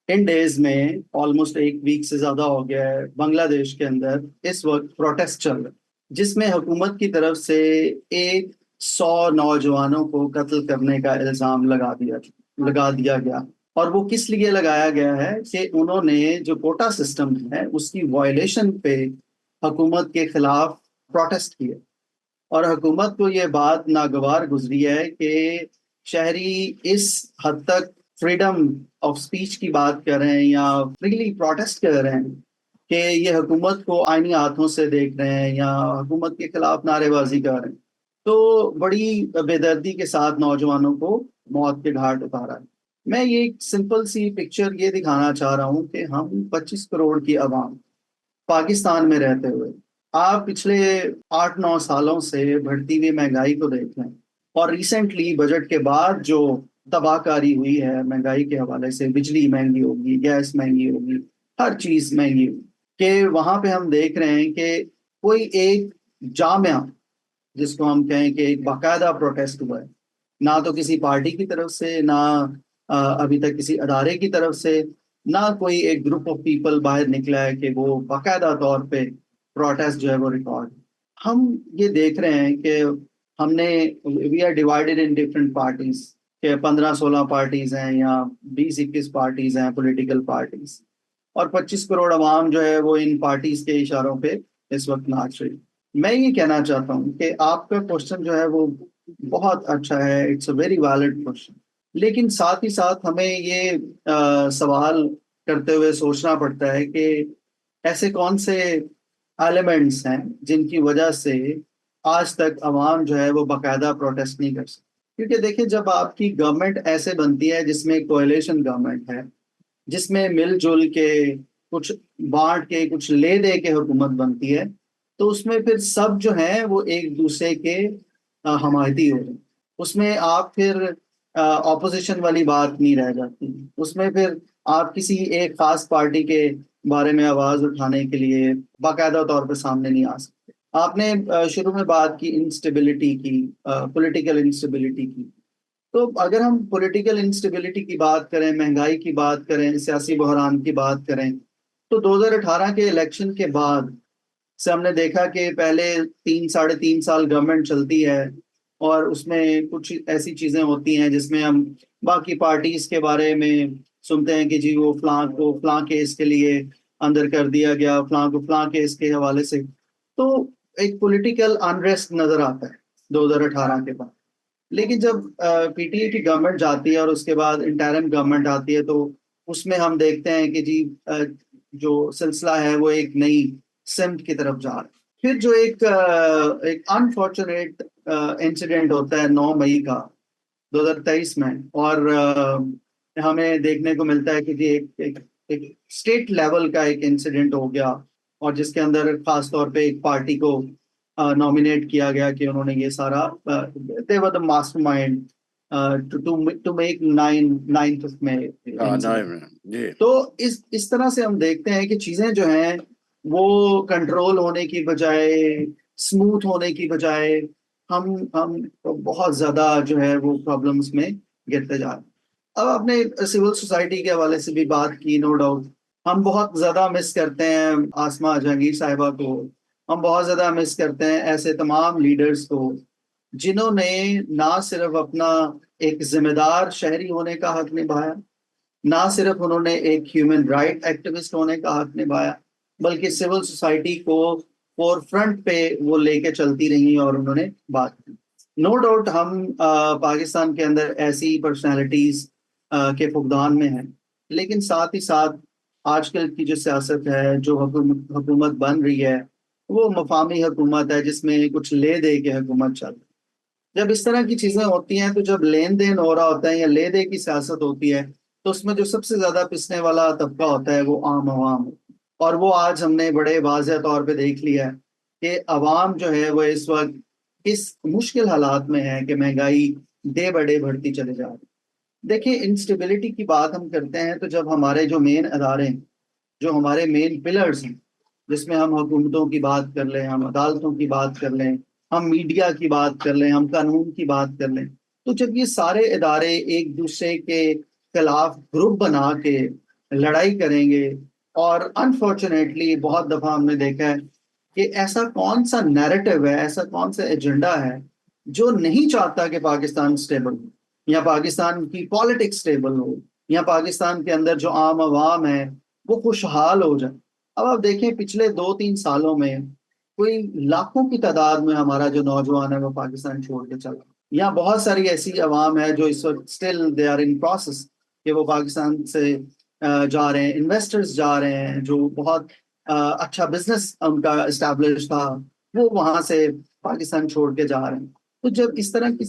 इन डेज में ऑलमोस्ट एक वीक से ज़्यादा हो गया है, बांग्लादेश के अंदर इस वक्त प्रोटेस्ट चल रहा है जिसमें हुकूमत की तरफ से 100 नौजवानों को कत्ल करने का इल्ज़ाम लगा दिया गया। और वो किस लिए लगाया गया है कि उन्होंने जो कोटा सिस्टम है उसकी वायलेशन पे हुकूमत के खिलाफ प्रोटेस्ट किया और हुकूमत को ये बात नागवार गुजरी है कि शहरी इस हद तक फ्रीडम ऑफ स्पीच की बात कर रहे हैं या फ्रीली प्रोटेस्ट कर रहे हैं कि ये हुकूमत को आईनी हाथों से देख रहे हैं या हुकूमत के खिलाफ नारेबाजी कर रहे हैं। तो बड़ी बेदर्दी के साथ नौजवानों को मौत के घाट उतारा है। मैं ये एक सिंपल सी पिक्चर ये दिखाना चाह रहा हूँ कि हम 25 करोड़ की आवाम पाकिस्तान में रहते हुए आप पिछले 8-9 सालों से बढ़ती हुई महंगाई को देख लें और रिसेंटली बजट के बाद जो तबाहकारी हुई है महंगाई के हवाले से, बिजली महंगी होगी, गैस महंगी होगी, हर चीज महंगी होगी, कि वहां पे हम देख रहे हैं कि कोई एक जामिया जिसको हम कहें कि एक बाकायदा प्रोटेस्ट हुआ है, ना तो किसी पार्टी की तरफ से, ना अभी तक किसी अदारे की तरफ से, ना कोई एक ग्रुप ऑफ पीपल बाहर निकला है कि वो बाकायदा तौर पे प्रोटेस्ट जो है वो रिकॉर्ड। हम ये देख रहे हैं कि हमने we are divided in different parties के 15-16 पार्टीज हैं या 20-21 पार्टीज हैं पॉलिटिकल पार्टीज और 25 करोड़ अवाम जो है वो इन पार्टीज के इशारों पे इस वक्त नाच रही। मैं ये कहना चाहता हूँ कि आपका क्वेश्चन जो है वो बहुत अच्छा है, it's a very valid question, लेकिन साथ ही साथ हमें ये सवाल करते हुए सोचना पड़ता है कि ऐसे कौन से एलिमेंट्स हैं जिनकी वजह से आज तक अवाम जो है वो बाकायदा प्रोटेस्ट नहीं कर सकती। क्योंकि देखिए, जब आपकी गवर्नमेंट ऐसे बनती है जिसमें कोएलिशन गवर्नमेंट है, जिसमें मिलजुल के कुछ बांट के कुछ ले दे के हुकूमत बनती है, तो उसमें फिर सब जो है वो एक दूसरे के हमायती हो रहे हैं। उसमें आप फिर ऑपोजिशन वाली बात नहीं रह जाती, उसमें फिर आप किसी एक खास पार्टी के बारे में आवाज उठाने के लिए बाकायदा तौर पर सामने नहीं आ सकते। आपने शुरू में बात की इंस्टेबिलिटी की, पॉलिटिकल इंस्टेबिलिटी की। तो अगर हम पॉलिटिकल इंस्टेबिलिटी की बात करें, महंगाई की बात करें, सियासी बहरान की बात करें, तो 2018 के इलेक्शन के बाद से हमने देखा कि पहले 3-3.5 साल गवर्नमेंट चलती है और उसमें कुछ ऐसी चीजें होती हैं जिसमें हम बाकी पार्टीज के बारे में सुनते हैं कि जी वो फलां को फलां केस के लिए अंदर कर दिया गया, फलां को फलां केस के हवाले से। तो एक पॉलिटिकल अनरेस्ट नजर आता है 2018 के बाद। लेकिन जब पीटीए की गवर्नमेंट जाती है और उसके बाद इंटरिम गवर्नमेंट आती है, तो उसमें हम देखते हैं कि जी जो सिलसिला है वो एक नई सिमत की तरफ जा रहा है। फिर जो एक अनफॉर्चुनेट इंसिडेंट होता है 9 मई का 2023 में, और हमें देखने को मिलता है कि जी एक स्टेट लेवल का एक इंसिडेंट हो गया, और जिसके अंदर खास तौर पे एक पार्टी को नॉमिनेट किया गया कि उन्होंने ये सारा, they were the mastermind to make 9th of May incident। जी। तो इस तरह से हम देखते हैं कि चीजें जो हैं वो कंट्रोल होने की बजाय, स्मूथ होने की बजाय, हम बहुत ज्यादा जो है वो प्रॉब्लम्स में गिरते जा रहे हैं। अब आपने सिविल सोसाइटी के हवाले से भी बात की, नो डाउट हम बहुत ज्यादा मिस करते हैं आसमा जहांगीर साहिबा को, हम बहुत ज्यादा मिस करते हैं ऐसे तमाम लीडर्स को जिन्होंने ना सिर्फ अपना एक जिम्मेदार शहरी होने का हक निभाया, ना सिर्फ उन्होंने एक ह्यूमन राइट एक्टिविस्ट होने का हक निभाया, बल्कि सिविल सोसाइटी को फोर फ्रंट पे वो लेके चलती रही और उन्होंने बात की। नो डाउट हम पाकिस्तान के अंदर ऐसी पर्सनालिटीज के फुकदान में हैं, लेकिन साथ ही साथ आजकल की जो सियासत है, जो हुकूमत बन रही है, वो मफामी हुकूमत है जिसमें कुछ ले दे के हुकूमत चल रही है। जब इस तरह की चीजें होती हैं, तो जब लेन देन हो रहा होता है या ले दे की सियासत होती है, तो उसमें जो सबसे ज्यादा पिसने वाला तबका होता है वो आम आवाम। और वो आज हमने बड़े वाज़ेह तौर पे देख लिया है कि अवाम जो है वो इस वक्त इस मुश्किल हालात में है कि महंगाई डे बाय डे बढ़ती चले जा रही है। देखिए, इंस्टेबिलिटी की बात हम करते हैं तो जब हमारे जो मेन अदारे हैं, जो हमारे मेन पिलर्स हैं, जिसमें हम हुकूमतों की बात कर लें, हम अदालतों की बात कर लें, हम मीडिया की बात कर लें, हम कानून की बात कर लें, तो जब ये सारे इदारे एक दूसरे के खिलाफ ग्रुप बना के लड़ाई करेंगे, और अनफॉर्चुनेटली बहुत दफा हमने देखा है कि ऐसा कौन सा नैरेटिव है, ऐसा कौन सा एजेंडा है जो नहीं चाहता कि पाकिस्तान स्टेबल हो, या पाकिस्तान की पॉलिटिक्स स्टेबल हो, या पाकिस्तान के अंदर जो आम आवाम है वो खुशहाल हो जाए। अब आप देखें, पिछले 2-3 सालों में कोई लाखों की तादाद में हमारा जो नौजवान है वो पाकिस्तान छोड़ के चला, या बहुत सारी ऐसी अवाम है जो इस वक्त still they are in process कि वो पाकिस्तान से जा रहे हैं, इन्वेस्टर्स जा रहे हैं जो बहुत अच्छा बिजनेस उनका इस्टेब्लिश था, वो वहां से पाकिस्तान छोड़ के जा रहे हैं। तो जब इस तरह की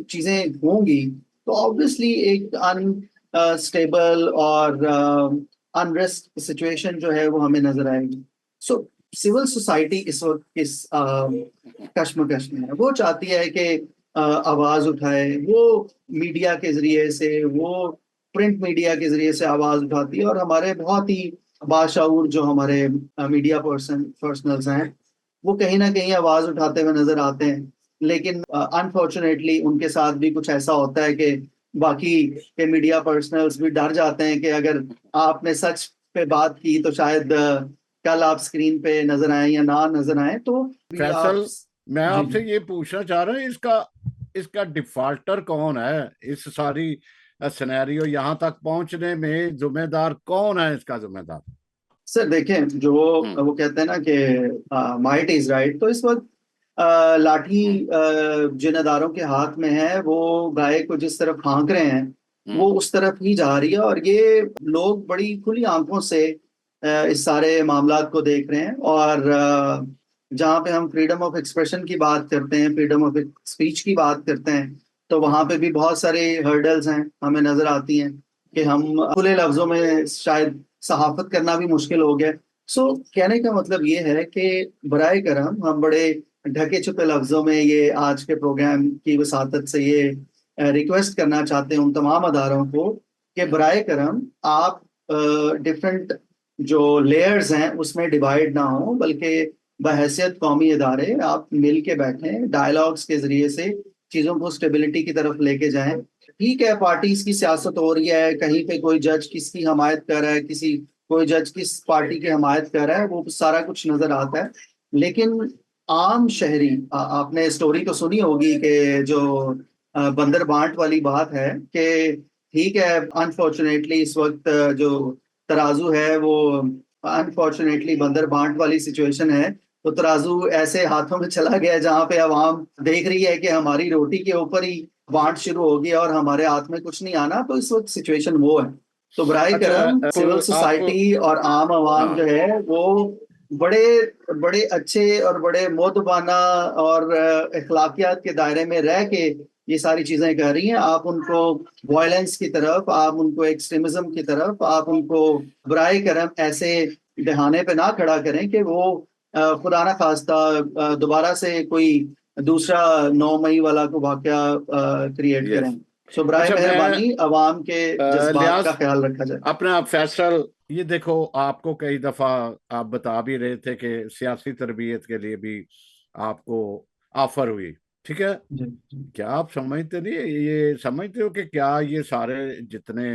चीजें होंगी तो ऑब्वियसली एक अनस्टेबल और अनरेस्ट सिचुएशन जो है वो हमें नजर आएगी। सो सिविल सोसाइटी इस वक्त इस कश्मकश में है, वो चाहती है कि आवाज उठाए, वो मीडिया के जरिए से, वो प्रिंट मीडिया के जरिए से आवाज उठाती है, और हमारे बहुत ही बाशऊर जो हमारे मीडिया पर्सनल्स हैं वो कहीं ना कहीं आवाज उठाते हुए नजर आते हैं। लेकिन अनफॉर्चुनेटली उनके साथ भी कुछ ऐसा होता है कि बाकी के मीडिया पर्सनल्स भी डर जाते हैं कि अगर आपने सच पे बात की तो शायद कल आप स्क्रीन पे नजर आए या ना नजर आए। तो फैसल, मैं जी। आपसे ये पूछना चाह रहा हूँ, इसका डिफाल्टर कौन है? इस सारी सिनेरियो यहाँ तक पहुंचने में जिम्मेदार कौन है? इसका जिम्मेदार सर देखें, जो वो कहते हैं ना कि माइट इज राइट, तो इस वक्त लाठी जिन अदारों के हाथ में है वो गाय को जिस तरफ हाँक रहे हैं वो उस तरफ ही जा रही है, और ये लोग बड़ी खुली आंखों से इस सारे मामलात को देख रहे हैं। और जहाँ पे हम फ्रीडम ऑफ एक्सप्रेशन की बात करते हैं, फ्रीडम ऑफ स्पीच की बात करते हैं, तो वहाँ पे भी बहुत सारे हर्डल्स हैं हमें नजर आती हैं कि हम खुले लफ्जों में शायद सहाफत करना भी मुश्किल हो गया। सो कहने का मतलब ये है कि बराए करम हम बड़े ढके छुपे लफ्जों में ये आज के प्रोग्राम की वसातत से ये रिक्वेस्ट करना चाहते हैं उन तमाम अदारों को कि बराए करम आप डिफरेंट जो लेयर्स हैं उसमें डिवाइड ना हो, बल्कि बहैसियत कौमी इदारे आप मिल के बैठें, डायलॉग्स के जरिए से चीज़ों को स्टेबिलिटी की तरफ लेके जाएं। ठीक है, पार्टीज की सियासत हो रही है, कहीं पे कोई जज किसकी हमायत कर रहा है, कोई जज किस पार्टी की हमायत कर रहा है, वो सारा कुछ नजर आता है। लेकिन आम शहरी, आपने स्टोरी तो सुनी होगी कि जो बंदर बांट वाली बात है कि ठीक है, अनफॉर्चुनेटली इस वक्त जो तराजू है वो अनफॉर्चुनेटली बंदर बांट वाली सिचुएशन है, तो तराजू ऐसे हाथों में चला गया जहां पे आवाम देख रही है कि हमारी रोटी के ऊपर ही बांट शुरू हो गया और हमारे हाथ में कुछ नहीं आना। तो इस वक्त सिचुएशन वो है। तो बराए करम सिविल सोसाइटी और आम आवाम जो है वो बड़े बड़े अच्छे और बड़े मोतबाना और अखलाकियात के दायरे में रह के ये सारी चीजें कर रही हैं। आप उनको वायलेंस की तरफ, आप उनको एक्सट्रीमिज्म की तरफ, आप उनको बुराई करम ऐसे बहाने पे ना खड़ा करें कि वो खुदा ना खास्ता दोबारा से कोई दूसरा 9 मई वाला को वाकया क्रिएट यस। करें। सो बराए अच्छा, मैं मेहरबानी अवाम के जज्बात का लियाज ख्याल रखा जाए। अपने आप फैसल, ये देखो, आपको कई दफा आप बता भी रहे थे कि सियासी तरबियत के लिए भी आपको ऑफर हुई, ठीक है। जी जी। क्या आप समझते नहीं, ये समझते हो कि क्या ये सारे जितने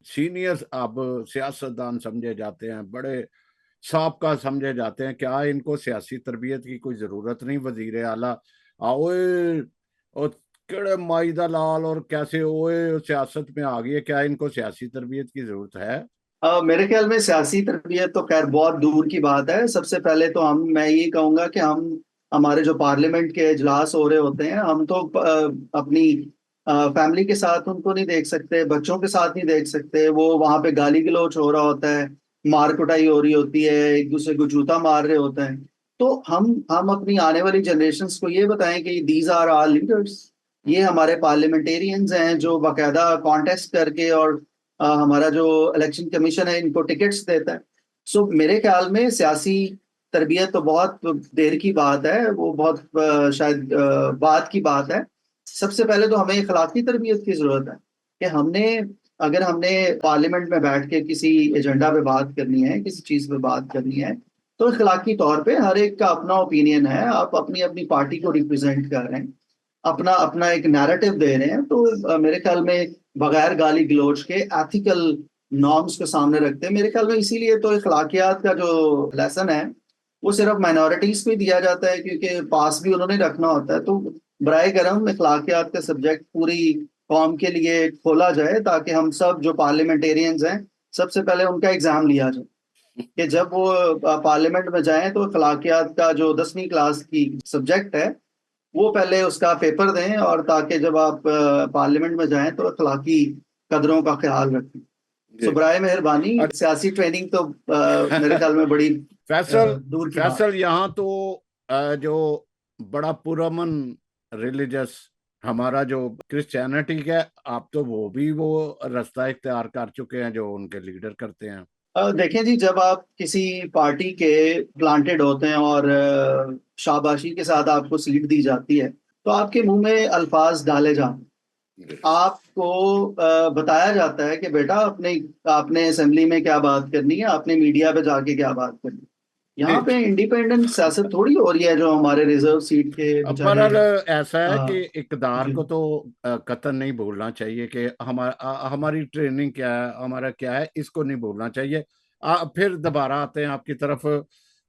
सीनियर्स अब सियासतदान समझे जाते हैं, बड़े साबका समझे जाते हैं, क्या इनको सियासी तरबियत की कोई जरूरत नहीं? वजीर आला ओए और केड़े माईदा लाल और कैसे ओए सियासत में आ गई है, क्या इनको सियासी तरबियत की जरूरत है? मेरे ख्याल में सियासी तरबियत तो खैर बहुत दूर की बात है। सबसे पहले तो मैं ये कहूंगा कि हमारे जो पार्लियामेंट के इजलास हो रहे होते हैं, हम तो अपनी फैमिली के साथ उनको नहीं देख सकते, बच्चों के साथ नहीं देख सकते। वो वहां पे गाली गलौज हो रहा होता है, मार कुटाई हो रही होती है, एक दूसरे को जूता मार रहे होते हैं। तो हम अपनी आने वाली जनरेशन्स को ये बताएं कि दीज आर आवर लीडर्स, ये हमारे पार्लियामेंटेरियंस हैं जो बाकायदा कॉन्टेस्ट करके और हमारा जो इलेक्शन कमीशन है इनको टिकट्स देता है। सो मेरे ख्याल में सियासी तरबियत तो बहुत देर की बात है, वो बहुत शायद बाद की बात है। सबसे पहले तो हमें इखलाकी तरबियत की जरूरत है कि अगर हमने पार्लियामेंट में बैठ के किसी एजेंडा पे बात करनी है, किसी चीज पे बात करनी है, तो इखलाकी तौर पे हर एक का अपना ओपिनियन है, आप अपनी अपनी पार्टी को रिप्रेजेंट कर रहे हैं, अपना अपना एक नैरेटिव दे रहे हैं। तो मेरे ख्याल में बगैर गाली गलौज के एथिकल नॉर्म्स को सामने रखते हैं। मेरे ख्याल में इसीलिए तो इखलाकियात का जो लेसन है वो सिर्फ माइनॉरिटीज को ही दिया जाता है, क्योंकि पास भी उन्होंने रखना होता है। तो बराए करम इखलाकियात का सब्जेक्ट पूरी कौम के लिए खोला जाए, ताकि हम सब जो पार्लियामेंटेरियंस हैं सबसे पहले उनका एग्जाम लिया जाए कि जब वो पार्लियामेंट में जाएं तो इखलाकियात का जो 10वीं क्लास की सब्जेक्ट है वो पहले उसका पेपर दें, और ताकि जब आप पार्लियामेंट में जाएं तो अखलाकी कदरों का ख्याल रखें। जी। सो बराए मेहरबानी सियासी ट्रेनिंग तो मेरे ख्याल में बड़ी फैसल दूर की बात। फैसल यहाँ तो जो बड़ा पुरअमन रिलीजियस हमारा जो क्रिश्चियनिटी है, आप तो वो रास्ता इख्तियार कर चुके हैं जो उनके लीडर करते हैं। देखें जी, जब आप किसी पार्टी के प्लांटेड होते हैं और शाबाशी के साथ आपको सीट दी जाती है, तो आपके मुंह में अल्फाज डाले जाते हैं, आपको बताया जाता है कि बेटा अपने आपने असेंबली में क्या बात करनी है, आपने मीडिया पे जाके क्या बात करनी है। यहाँ पे इंडिपेंडेंट सियासत थोड़ी हो रही है जो हमारे रिजर्व सीट के बेचारे। पर ऐसा है कि इकदार जी को तो कतई नहीं भूलना चाहिए कि हमारी ट्रेनिंग क्या है, हमारा क्या है, इसको नहीं भूलना चाहिए। फिर दोबारा आते हैं आपकी तरफ। जी,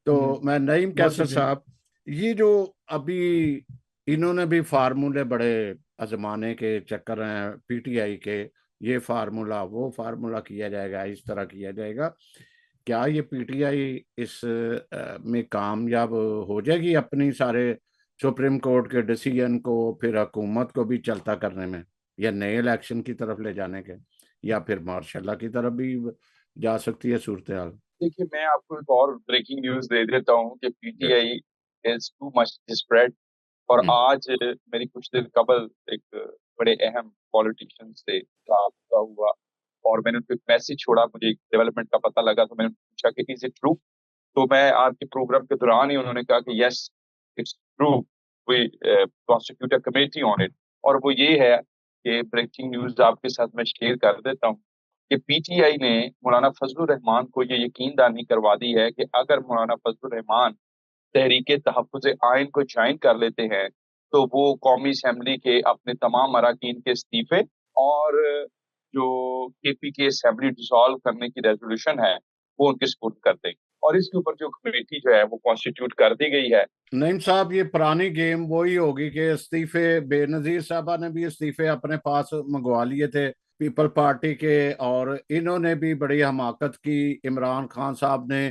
तो मैं नईम बहुत कैसर शुक्रिया। साहब, ये जो अभी इन्होंने भी फार्मूले बड़े आजमाने के चक्कर हैं पीटीआई के, ये फार्मूला वो फार्मूला किया जाएगा, इस तरह किया जाएगा। क्या ये पीटीआई इस में कामयाब हो जाएगी अपनी सारे सुप्रीम कोर्ट के डिसीजन को फिर हुकूमत को भी चलता करने में, या नए इलेक्शन की तरफ ले जाने के, या फिर मार्शल की तरफ भी जा सकती है सूरत हाल? देखिए, मैं आपको एक और ब्रेकिंग न्यूज़ दे देता हूँ कि PTI is too much desperate. और आज मेरी कुछ दिन कबल एक बड़े अहम पॉलिटिशियन से रब्ता हुआ और मैंने उनको एक मैसेज छोड़ा, मुझे एक डेवलपमेंट का पता लगा तो मैंने पूछा कि इज़ इट ट्रू? तो मैं आपके प्रोग्राम के दौरान ही उन्होंने कहा कि yes it's true, we constitute a committee on it. और वो ये है कि ब्रेकिंग न्यूज़ आपके साथ मैं शेयर कर देता हूँ कि पीटीआई ने मौलाना फजलुर रहमान को ये यकीन दहानी करवा दी है कि अगर मौलाना फजलुर रहमान तहरीके तहफ़्फ़ुज़ आइन को ज्वाइन कर लेते हैं, तो वो कौमी असेंबली के अपने तमाम अरकान के इस्तीफे और जो केपी की असेंबली डिसॉल्व करने की रेज़ोल्यूशन है, वो उनके सुपुर्द कर देंगे। और इसके ऊपर जो कमेटी जो है वो कॉन्स्टिट्यूट कर दी गई है। नईम साहब, ये पुरानी गेम वही होगी कि इस्तीफे, बेनजीर साहबा ने भी इस्तीफे अपने पास मंगवा लिए थे पीपल पार्टी के, और इन्होंने भी बड़ी हमाकत की इमरान खान साहब ने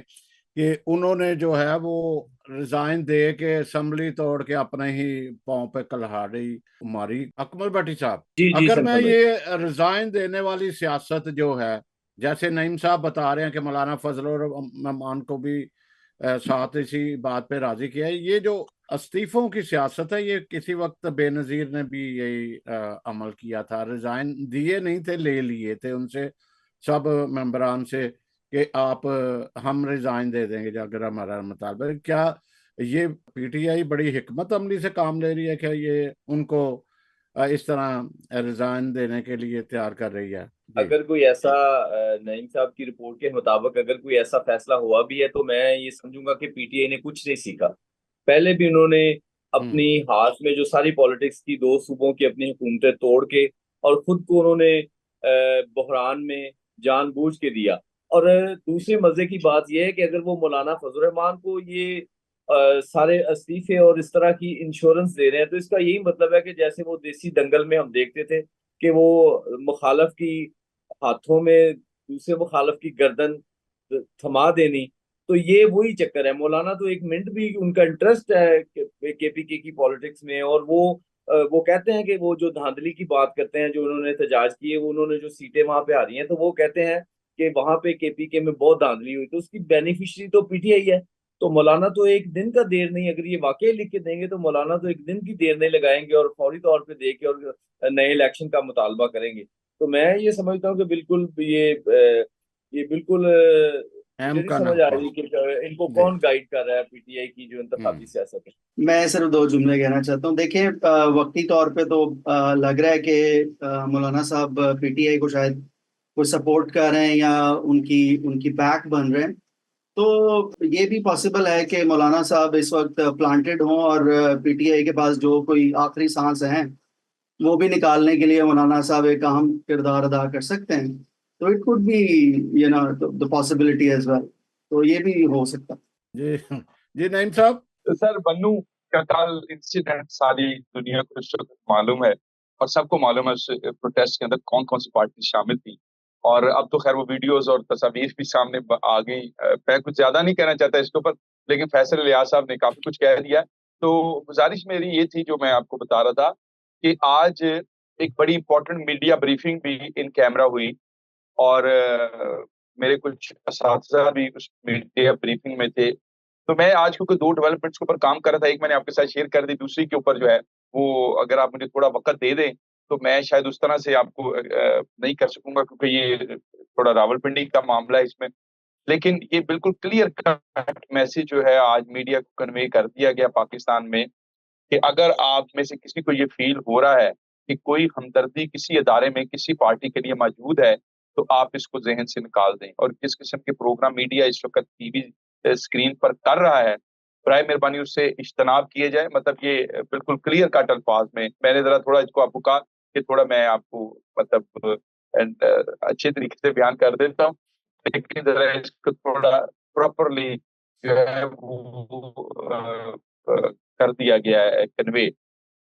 कि उन्होंने जो है वो रिजाइन दे के असेंबली तोड़ के अपने ही पांव पे कुल्हाड़ी मारी। अकमल भट्टी साहब, जी जी अगर मैं सरफराज भाई। ये रिजाइन देने वाली सियासत जो है, जैसे नईम साहब बता रहे हैं कि मौलाना फजल रहमान को भी साथ इसी बात पे राजी किया है। ये जो इस्तीफों की सियासत है, ये किसी वक्त बेनजीर ने भी यही अमल किया था। रिजाइन दिए नहीं थे, ले लिए थे उनसे, सब मेंबरान से, कि आप हम रिजाइन दे देंगे अगर हमारा मुतालबा है। क्या ये पीटीआई बड़ी हिकमत अमली से काम ले रही है? क्या ये उनको इस तरह रिजाइन देने के लिए तैयार कर रही है? जी। अगर कोई ऐसा नईम साहब की रिपोर्ट के मुताबिक अगर कोई ऐसा फैसला हुआ भी है तो मैं ये समझूंगा कि पीटीआई ने कुछ नहीं सीखा। पहले भी उन्होंने अपनी हम्म। हाथ में जो सारी पॉलिटिक्स की, दो सूबों की अपनी हुकूमतें तोड़ के और खुद को उन्होंने बहरान में जानबूझ के दिया। और दूसरे मजे की बात यह है कि अगर वो मौलाना फजल रहमान को ये सारे इस्तीफे और इस तरह की इंश्योरेंस दे रहे हैं तो इसका यही मतलब है कि जैसे वो देसी दंगल में हम देखते थे कि वो मुखालफ की हाथों में दूसरे मुखालफ की गर्दन थमा देनी, तो ये वही चक्कर है। मौलाना तो एक मिनट भी उनका इंटरेस्ट है केपीके की पॉलिटिक्स में, और वो कहते हैं कि वो जो धांधली की बात करते हैं, जो उन्होंने एहतजाज किए, वो उन्होंने जो सीटें वहां पे आ रही हैं तो वो कहते हैं कि वहां पे केपीके में बहुत धांधली हुई, तो उसकी बेनिफिशियरी तो पीटीआई है। तो मौलाना तो एक दिन का देर नहीं, अगर ये वाकई लिख के देंगे तो मौलाना तो एक दिन की देर नहीं लगाएंगे और फौरी तौर पे दे के और नए इलेक्शन का मुतालबा करेंगे। तो मैं ये समझता हूँ कि बिल्कुल ये बिल्कुल मुझे अहम नहीं का समझ आ नक्का। रही कि इनको जी। कौन गाइड कर रहा है पीटीआई की जो इंतखाबी हम्म। सियासत है। मैं सिर्फ दो जुमले कहना चाहता हूँ। देखिए, वक्ती तौर पे तो लग रहा है कि मौलाना साहब पीटीआई को शायद कोई सपोर्ट कर रहे हैं या उनकी उनकी बैक बन रहे हैं। तो ये भी पॉसिबल है कि मौलाना साहब इस वक्त प्लांटेड हों और पीटीआई के पास जो कोई आखिरी सांस है वो भी निकालने के लिए मौलाना साहब एक अहम किरदार अदा कर सकते हैं। तो it could be, you know, the possibility as well. तो ये भी हो सकता है। जी। जी नईम साहब। तो सर, बन्नू का कल इंसिडेंट सारी दुनिया को इस वक्त मालूम है, और सबको मालूम है उस प्रोटेस्ट के अंदर कौन कौन सी पार्टी शामिल थी। और अब तो खैर वो वीडियोस और तस्वीर भी सामने आ गई। मैं कुछ ज्यादा नहीं कहना चाहता इसके ऊपर, लेकिन फैसल लियाज साहब ने काफी कुछ कह दिया। तो गुजारिश मेरी ये थी, जो मैं आपको बता रहा था, कि आज एक बड़ी इंपॉर्टेंट मीडिया ब्रीफिंग भी इन कैमरा हुई, और मेरे कुछ असातिज़ा भी उस मीडिया ब्रीफिंग में थे। तो मैं आज क्योंकि दो डेवलपमेंट्स के ऊपर काम कर रहा था, एक मैंने आपके साथ शेयर कर दी, दूसरी के ऊपर जो है वो अगर आप मुझे थोड़ा वक्त दे दें तो मैं शायद उस तरह से आपको नहीं कर सकूंगा, क्योंकि ये थोड़ा रावलपिंडी का मामला है इसमें। लेकिन ये बिल्कुल क्लियर कट मैसेज जो है आज मीडिया को कन्वे कर दिया गया पाकिस्तान में, कि अगर आप में से किसी को ये फील हो रहा है कि कोई हमदर्दी किसी अदारे में किसी पार्टी के लिए मौजूद है, तो आप इसको जहन से निकाल दें। और किस किस्म के प्रोग्राम मीडिया इस वक्त टीवी स्क्रीन पर कर रहा है, बराए मेहरबानी उससे इज्तनाब किए जाए। मतलब ये बिल्कुल क्लियर कट अल्फाज में मैंने जरा थोड़ा इसको आपको कहा कि थोड़ा मैं आपको मतलब अच्छे तरीके से बयान कर देता हूँ, लेकिन जरा इसको थोड़ा प्रॉपरली जो है वो कर दिया गया है कन्वे।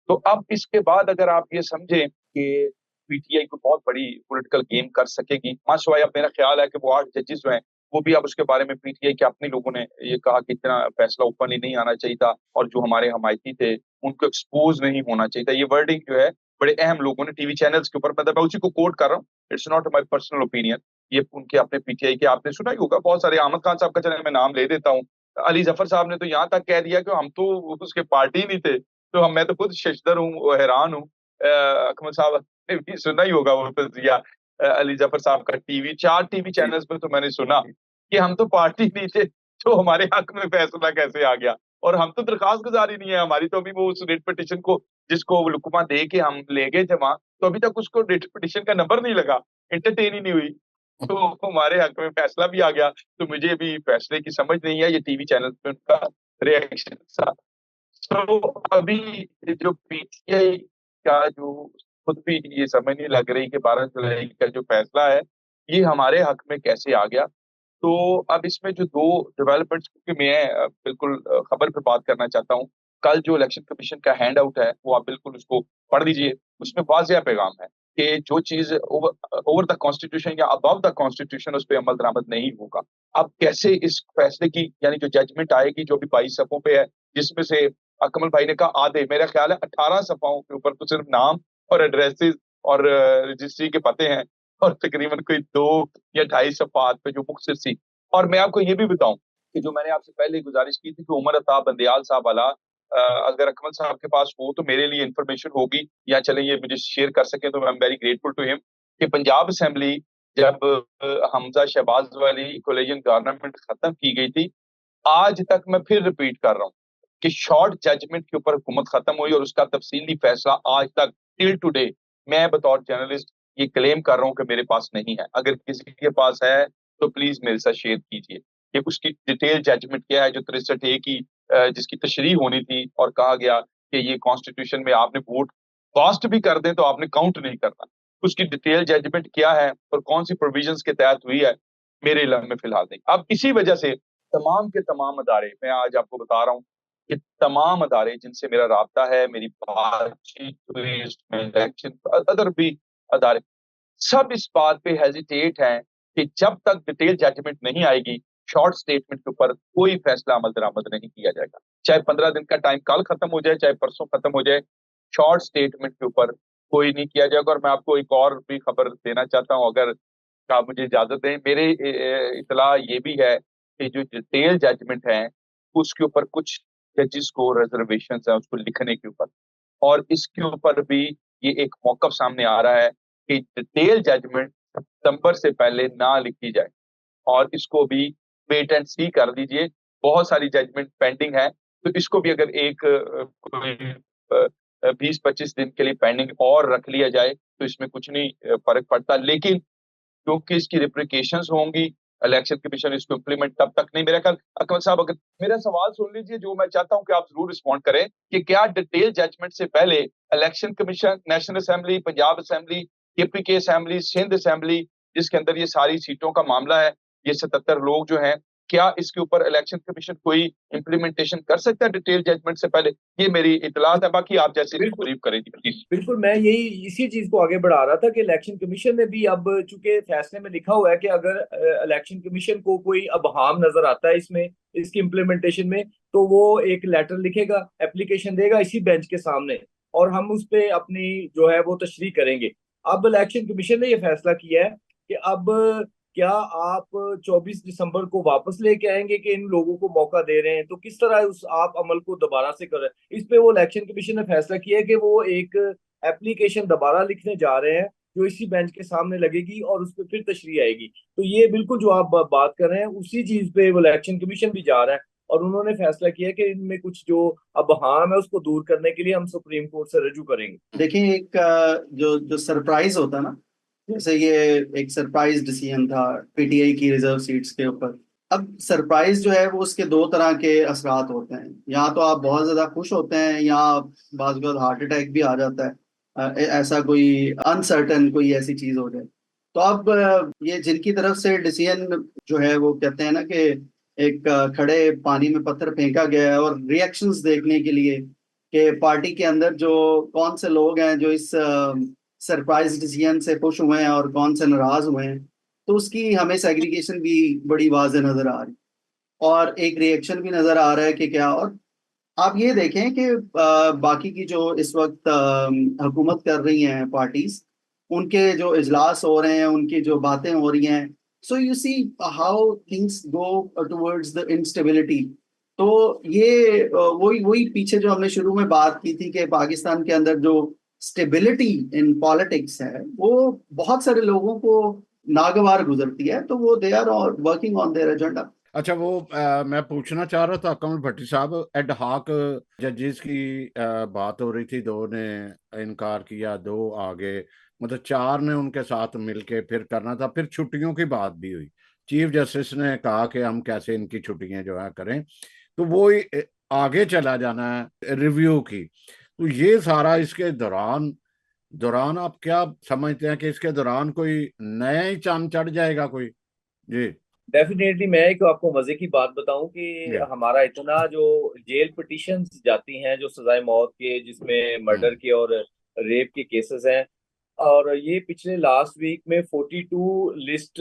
तो अब इसके बाद अगर आप ये समझें कि पीटीआई को बहुत बड़ी पॉलिटिकल गेम कर सकेगी, माशाल्लाह, अब मेरा ख्याल है कि वो 8 जजेस जो हैं वो भी अब उसके बारे में पीटीआई के अपने लोगों ने ये कहा कि इतना फैसला ओपनली नहीं आना चाहिए था, और जो हमारे हमायती थे उनको एक्सपोज नहीं होना चाहिए था। ये वर्डिंग जो है बड़े अहम लोगों ने टीवी चैनल्स के ऊपर, मतलब मैं उसी को कोट कर रहा हूँ, it's not my personal opinion, ये उनके अपने पीटीआई के, आपने सुना ही होगा बहुत सारे, अहमद खान साहब का चैनल मैं नाम ले देता हूँ, अली जफर साहब ने तो यहाँ तक कह दिया कि हम तो उसके पार्टी नहीं थे। तो हम, मैं तो खुद शशदर हूँ, हैरान हूँ। अकमल साहब ने भी सुना ही होगा वो तजिया अली जफर साहब का, टीवी 4 टीवी चैनल्स पे तो मैंने सुना कि हम तो पार्टी नहीं थे, तो हमारे हक में फैसला कैसे आ गया, और हम तो दरखास्त गुजारी नहीं है हमारी, तो अभी वो उस रिट पिटिशन को जिसको लुकमा दे के हम ले गए थे वहां, तो अभी तक उसको रिट पिटिशन का नंबर नहीं लगा, एंटरटेन ही नहीं हुई, तो हमारे हक में फैसला भी आ गया। तो मुझे भी फैसले की समझ नहीं है, ये टीवी चैनल पे उनका रिएक्शन था। तो अभी जो पीटीआई का जो खुद भी ये समझ नहीं लग रही कि 12 जुलाई का जो फैसला है ये हमारे हक में कैसे आ गया। तो अब इसमें जो दो डेवलपमेंट्स, क्योंकि मैं बिल्कुल खबर पे बात करना चाहता हूँ। कल जो इलेक्शन कमीशन का हैंड आउट है वो आप बिल्कुल उसको पढ़ लीजिए, उसमें वाज़िया पैगाम है कि जो चीज ओवर द कॉन्स्टिट्यूशन या अबव द कॉन्स्टिट्यूशन उस पर अमल दरामद नहीं होगा। अब कैसे इस फैसले की, यानी जो जजमेंट आएगी जो भी 22 सफ़ों पे है, जिसमें से अकमल भाई ने कहा आधे, मेरा ख्याल है 18 सफ़ाओं के ऊपर तो सिर्फ नाम और एड्रेसेस और रजिस्ट्री के पते हैं, और तकरीबन कोई 2 या 2.5 सफ़ात पे जो मुख्तसर सी। और मैं आपको ये भी बताऊं कि जो मैंने आपसे पहले गुजारिश की थी कि उमर अता बंदयाल साहब वाला अगर अकमल साहब के पास हो तो मेरे लिए इंफॉर्मेशन होगी, या चले ये मुझे शेयर कर सके तो I am very grateful to him, कि पंजाब असेंबली जब हमजा शहबाज वाली कोलिजन गवर्नमेंट खत्म की गई थी, आज तक मैं फिर रिपीट कर रहा हूँ कि शॉर्ट जजमेंट के ऊपर हुकूमत खत्म हुई और उसका तफसीली फैसला आज तक टिल टुडे मैं बतौर जर्नलिस्ट ये क्लेम कर रहा हूँ कि मेरे पास नहीं है। अगर किसी के पास है तो प्लीज मेरे साथ शेयर कीजिए कि उसकी डिटेल जजमेंट क्या है, जो 63A की जिसकी तशरीह होनी थी और कहा गया कि ये कॉन्स्टिट्यूशन में आपने वोट कास्ट भी कर दें तो आपने काउंट नहीं करना, उसकी डिटेल जजमेंट क्या है और कौन सी प्रोविजंस के तहत हुई है, मेरे इल्म में फिलहाल नहीं। अब इसी वजह से तमाम के तमाम अदारे, मैं आज आपको बता रहा हूँ कि तमाम अदारे जिनसे मेरा राब्ता है, मेरी बातचीत हुई, इलेक्शन अदर भी अदारे, सब इस बात पे हेजिटेट हैं कि जब तक डिटेल जजमेंट नहीं आएगी शॉर्ट स्टेटमेंट के ऊपर कोई फैसला अमल दरामद नहीं किया जाएगा। चाहे 15 दिन का टाइम कल खत्म हो जाए, चाहे परसों खत्म हो जाए, शॉर्ट स्टेटमेंट के ऊपर कोई नहीं किया जाएगा। और मैं आपको एक और भी खबर देना चाहता हूँ, अगर आप मुझे इजाजत दें। मेरे इतला ये भी है कि जो डिटेल जजमेंट है उसके ऊपर कुछ जजेस को रिजर्वेशन है उसको लिखने के ऊपर, और इसके ऊपर भी ये एक मौकफ सामने आ रहा है कि डिटेल जजमेंट सितंबर से पहले ना लिखी जाए और इसको भी वेट एंड सी कर दीजिए। बहुत सारी जजमेंट पेंडिंग है, तो इसको भी अगर एक 20-25 दिन के लिए पेंडिंग और रख लिया जाए तो इसमें कुछ नहीं फर्क पड़ता। लेकिन क्योंकि इसकी रिप्लिकेशंस होंगी, इलेक्शन कमीशन इसको इम्प्लीमेंट तब तक नहीं, मेरा ख्याल अकबर साहब अगर मेरा सवाल सुन लीजिए, जो मैं चाहता हूं कि आप जरूर रिस्पॉन्ड करें कि क्या डिटेल जजमेंट से पहले election commission, national assembly, Punjab assembly, KPK assembly, Sindh assembly, जिसके अंदर ये सारी सीटों का मामला है, ये 77 लोग जो हैं, क्या इसके ऊपर इलेक्शन कमीशन कोई इम्प्लीमेंटेशन कर सकता है डिटेल जजमेंट से पहले? ये मेरी इतलात है, बाकी आप जैसे ब्रीफ करेंगे प्लीज। बिल्कुल, मैं यही इसी चीज को आगे बढ़ा रहा था कि इलेक्शन कमीशन ने भी अब, चूंकि फैसले में लिखा हुआ है कि अगर इलेक्शन कमीशन को कोई अबहाम नजर आता है इसमें, इसकी इम्प्लीमेंटेशन में, तो वो एक लेटर लिखेगा, एप्लीकेशन देगा इसी बेंच के सामने, और हम उस पे अपनी जो है वो तशरीह करेंगे। अब इलेक्शन कमीशन ने ये फैसला किया है कि अब क्या आप 24 दिसंबर को वापस लेके आएंगे कि इन लोगों को मौका दे रहे हैं, तो किस तरह उस आप अमल को दोबारा से कर रहे हैं। इस पे वो इलेक्शन कमीशन ने फैसला किया है कि वो एक एप्लीकेशन दोबारा लिखने जा रहे हैं जो इसी बेंच के सामने लगेगी और उस पर फिर तशरीह आएगी। तो ये बिल्कुल जो आप बात कर रहे हैं उसी चीज पे वो इलेक्शन कमीशन भी जा रहा है, और उन्होंने फैसला किया कि इनमें कुछ जो अबहाम है उसको दूर करने के लिए हम सुप्रीम कोर्ट से रजू करेंगे। देखिए, एक जो जो सरप्राइज होता है ना, जैसे ये एक सरप्राइज डिसीजन था पीटीआई की रिजर्व सीट्स के ऊपर। अब सरप्राइज जो है वो उसके दो तरह के असरात होते हैं, या तो आप बहुत ज्यादा खुश होते हैं या बाज़ बार हार्ट अटैक भी आ जाता है, ऐसा कोई अनसर्टन कोई ऐसी चीज हो जाए। तो अब ये जिनकी तरफ से डिसीजन जो है वो कहते हैं ना कि एक खड़े पानी में पत्थर फेंका गया है, और रिएक्शंस देखने के लिए कि पार्टी के अंदर जो कौन से लोग हैं जो इस सरप्राइज डिसीजन से खुश हुए हैं और कौन से नाराज हुए हैं, तो उसकी हमें सेग्रीगेशन भी बड़ी वाज़ेह नजर आ रही, और एक रिएक्शन भी नजर आ रहा है कि क्या। और आप ये देखें कि बाकी की जो इस वक्त हुकूमत कर रही हैं पार्टीज, उनके जो इजलास हो रहे हैं, उनकी जो बातें हो रही हैं, so you see how things go towards the instability. तो ये वही वही पीछे जो हमने शुरू में बात की थी कि पाकिस्तान के अंदर जो स्टेबिलिटी इन पॉलिटिक्स है वो बहुत सारे लोगों को नागवार गुजरती है, तो वो they are working on their agenda. अच्छा, वो मैं पूछना चाह रहा था कमल भट्टी साहब, एड हॉक जजेस की बात हो रही थी, दो ने इनकार किया, दो आगे, मतलब चार ने उनके साथ मिलके फिर करना था, फिर छुट्टियों की बात भी हुई। चीफ जस्टिस ने कहा कि हम कैसे इनकी छुट्टियां जो है करें, तो वो आगे चला जाना है रिव्यू की। तो ये सारा इसके दौरान दौरान आप क्या समझते हैं कि इसके दौरान कोई नया ही चांद चढ़ जाएगा कोई? जी डेफिनेटली, मैं एक आपको मजे की बात बताऊं कि जी। हमारा इतना जो जेल पिटिशंस जाती हैं जो सजाए मौत के, जिसमें मर्डर के और रेप के केसेस हैं, और ये पिछले लास्ट वीक में 42 लिस्ट,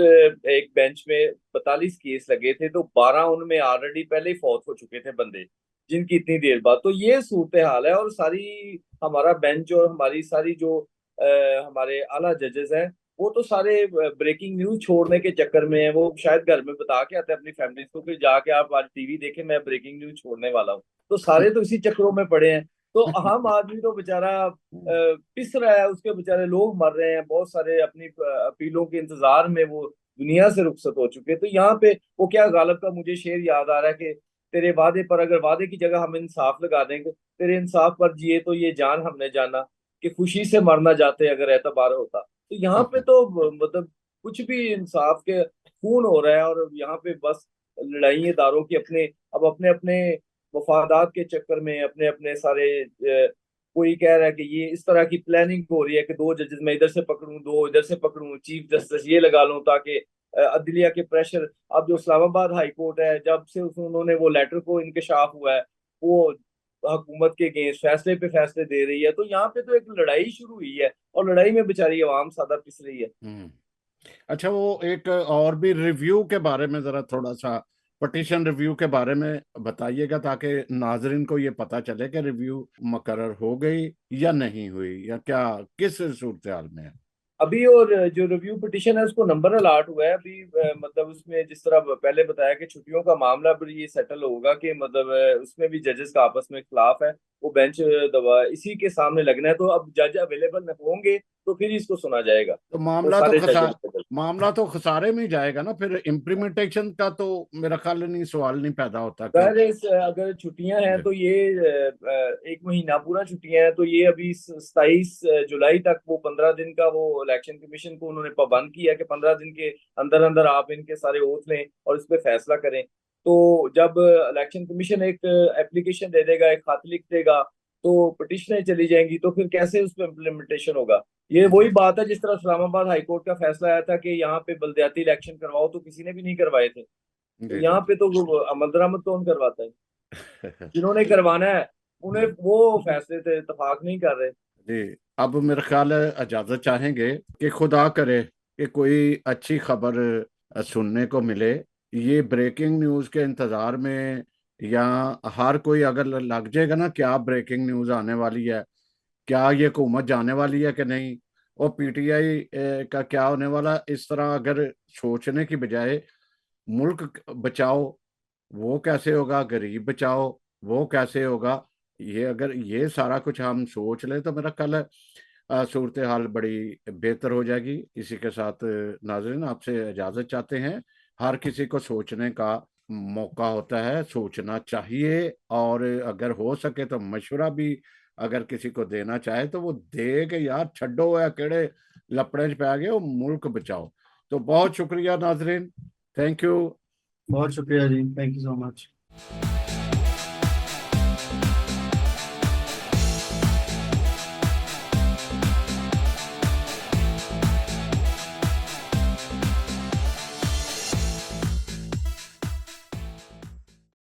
एक बेंच में 42 केस लगे थे, तो 12 उनमें ऑलरेडी पहले ही फौत हो चुके थे बंदे, जिनकी इतनी देर बाद। तो ये सूरत हाल है, और सारी हमारा बेंच और हमारी सारी जो हमारे आला जजेस हैं वो तो सारे ब्रेकिंग न्यूज छोड़ने के चक्कर में है। वो शायद घर में बता के आते हैं अपनी फैमिली को कि जाके आप आज टीवी देखें, मैं ब्रेकिंग न्यूज छोड़ने वाला हूँ। तो सारे तो इसी चक्करों में पड़े हैं। तो आम आदमी तो बेचारा पिस रहा है, उसके बेचारे लोग मर रहे हैं, बहुत सारे अपनी अपीलों के इंतजार में वो दुनिया से रुखसत हो चुके हैं। तो यहाँ पे वो क्या, गालिब का मुझे शेर याद आ रहा है कि तेरे वादे पर अगर वादे की जगह हम इंसाफ लगा देंगे, तेरे इंसाफ पर जिए तो ये जान हमने जाना, कि खुशी से मरना जाते अगर एतबार होता। तो यहाँ पे तो मतलब कुछ भी इंसाफ के खून हो रहा है, और यहाँ पे बस लड़ाई दारों की अपने, अब अपने अपने मफादात के चक्कर में अपने अपने सारे कोई कह रहा है कि ये इस तरह की प्लानिंग हो रही है कि दो जजेस मैं इधर से पकड़ूं, दो इधर से पकड़ूं, चीफ जस्टिस ये लगा लूं ताकि अदलिया के प्रेशर। अब जो इस्लामाबाद हाई कोर्ट है, जब से उन्होंने वो लेटर को इंकशाफ हुआ है, वो हुकूमत के अगेंस्ट फैसले पे फैसले दे रही है। तो यहाँ पे तो एक लड़ाई शुरू हुई है, और लड़ाई में बेचारी आवाम सादा पिस रही है। अच्छा, वो एक और भी रिव्यू के बारे में जरा थोड़ा सा, पटिशन रिव्यू के बारे में बताइएगा, ताकि नाजरीन को ये पता चले कि रिव्यू मुकर्रर हो गई या नहीं हुई, या क्या किस सूरत हाल में है। अभी और जो रिव्यू पिटिशन है उसको नंबर अलाट हुआ है अभी। मतलब उसमें जिस तरह पहले बताया कि छुट्टियों का मामला भी ये सेटल होगा कि मतलब उसमें भी जजेस का आपस में इख्तिलाफ है, वो बेंच दबा इसी के सामने लगना है। तो अब जज अवेलेबल होंगे तो फिर इसको सुना जाएगा। तो तो सारे जजेस मामला तो खसारे में ही जाएगा ना, फिर इम्प्लीमेंटेशन का तो मेरा ख्याल नहीं, सवाल नहीं पैदा होता कि अगर छुट्टियां हैं तो ये एक महीना पूरा छुट्टियां हैं, तो ये अभी 27 जुलाई तक वो 15 दिन का वो इलेक्शन कमीशन को उन्होंने पाबंद किया कि 15 दिन के अंदर अंदर आप इनके सारे ओथ लें और इस पे फैसला करें। तो जब इलेक्शन कमीशन एक एप्लीकेशन दे देगा, एक खत लिख देगा, तो पिटिशनें चली जाएंगी, तो फिर कैसे उस पर इम्प्लीमेंटेशन होगा। ये वही बात है जिस तरह इस्लामाबाद हाई कोर्ट का फैसला आया था कि यहाँ पे बलदियाती इलेक्शन करवाओ, तो किसी ने भी नहीं करवाए थे। तो जी यहाँ जी पे तो अमल दरामद कौन करवाता है? जिन्होंने करवाना है उन्हें वो फैसले से इत्तेफाक नहीं कर रहे। जी, अब मेरा ख्याल है इजाजत चाहेंगे कि खुदा करे कि कोई अच्छी खबर सुनने को मिले। ये ब्रेकिंग न्यूज के इंतजार में, या हर कोई अगर लग जाएगा ना क्या ब्रेकिंग न्यूज आने वाली है, क्या ये हुकूमत जाने वाली है कि नहीं, और पीटीआई का क्या होने वाला, इस तरह अगर सोचने की बजाय मुल्क बचाओ वो कैसे होगा, गरीब बचाओ वो कैसे होगा, ये अगर ये सारा कुछ हम सोच लें तो मेरा ख्याल है सूरत हाल बड़ी बेहतर हो जाएगी। इसी के साथ नाज़रीन आपसे इजाज़त चाहते हैं। हर किसी को सोचने का मौका होता है, सोचना चाहिए, और अगर हो सके तो मशवरा भी अगर किसी को देना चाहे तो वो दे के यार छड्डो या केड़े लपड़े च पै गए हो, मुल्क बचाओ। तो बहुत शुक्रिया नाज़रीन, थैंक यू। बहुत शुक्रिया जी, थैंक यू सो मच।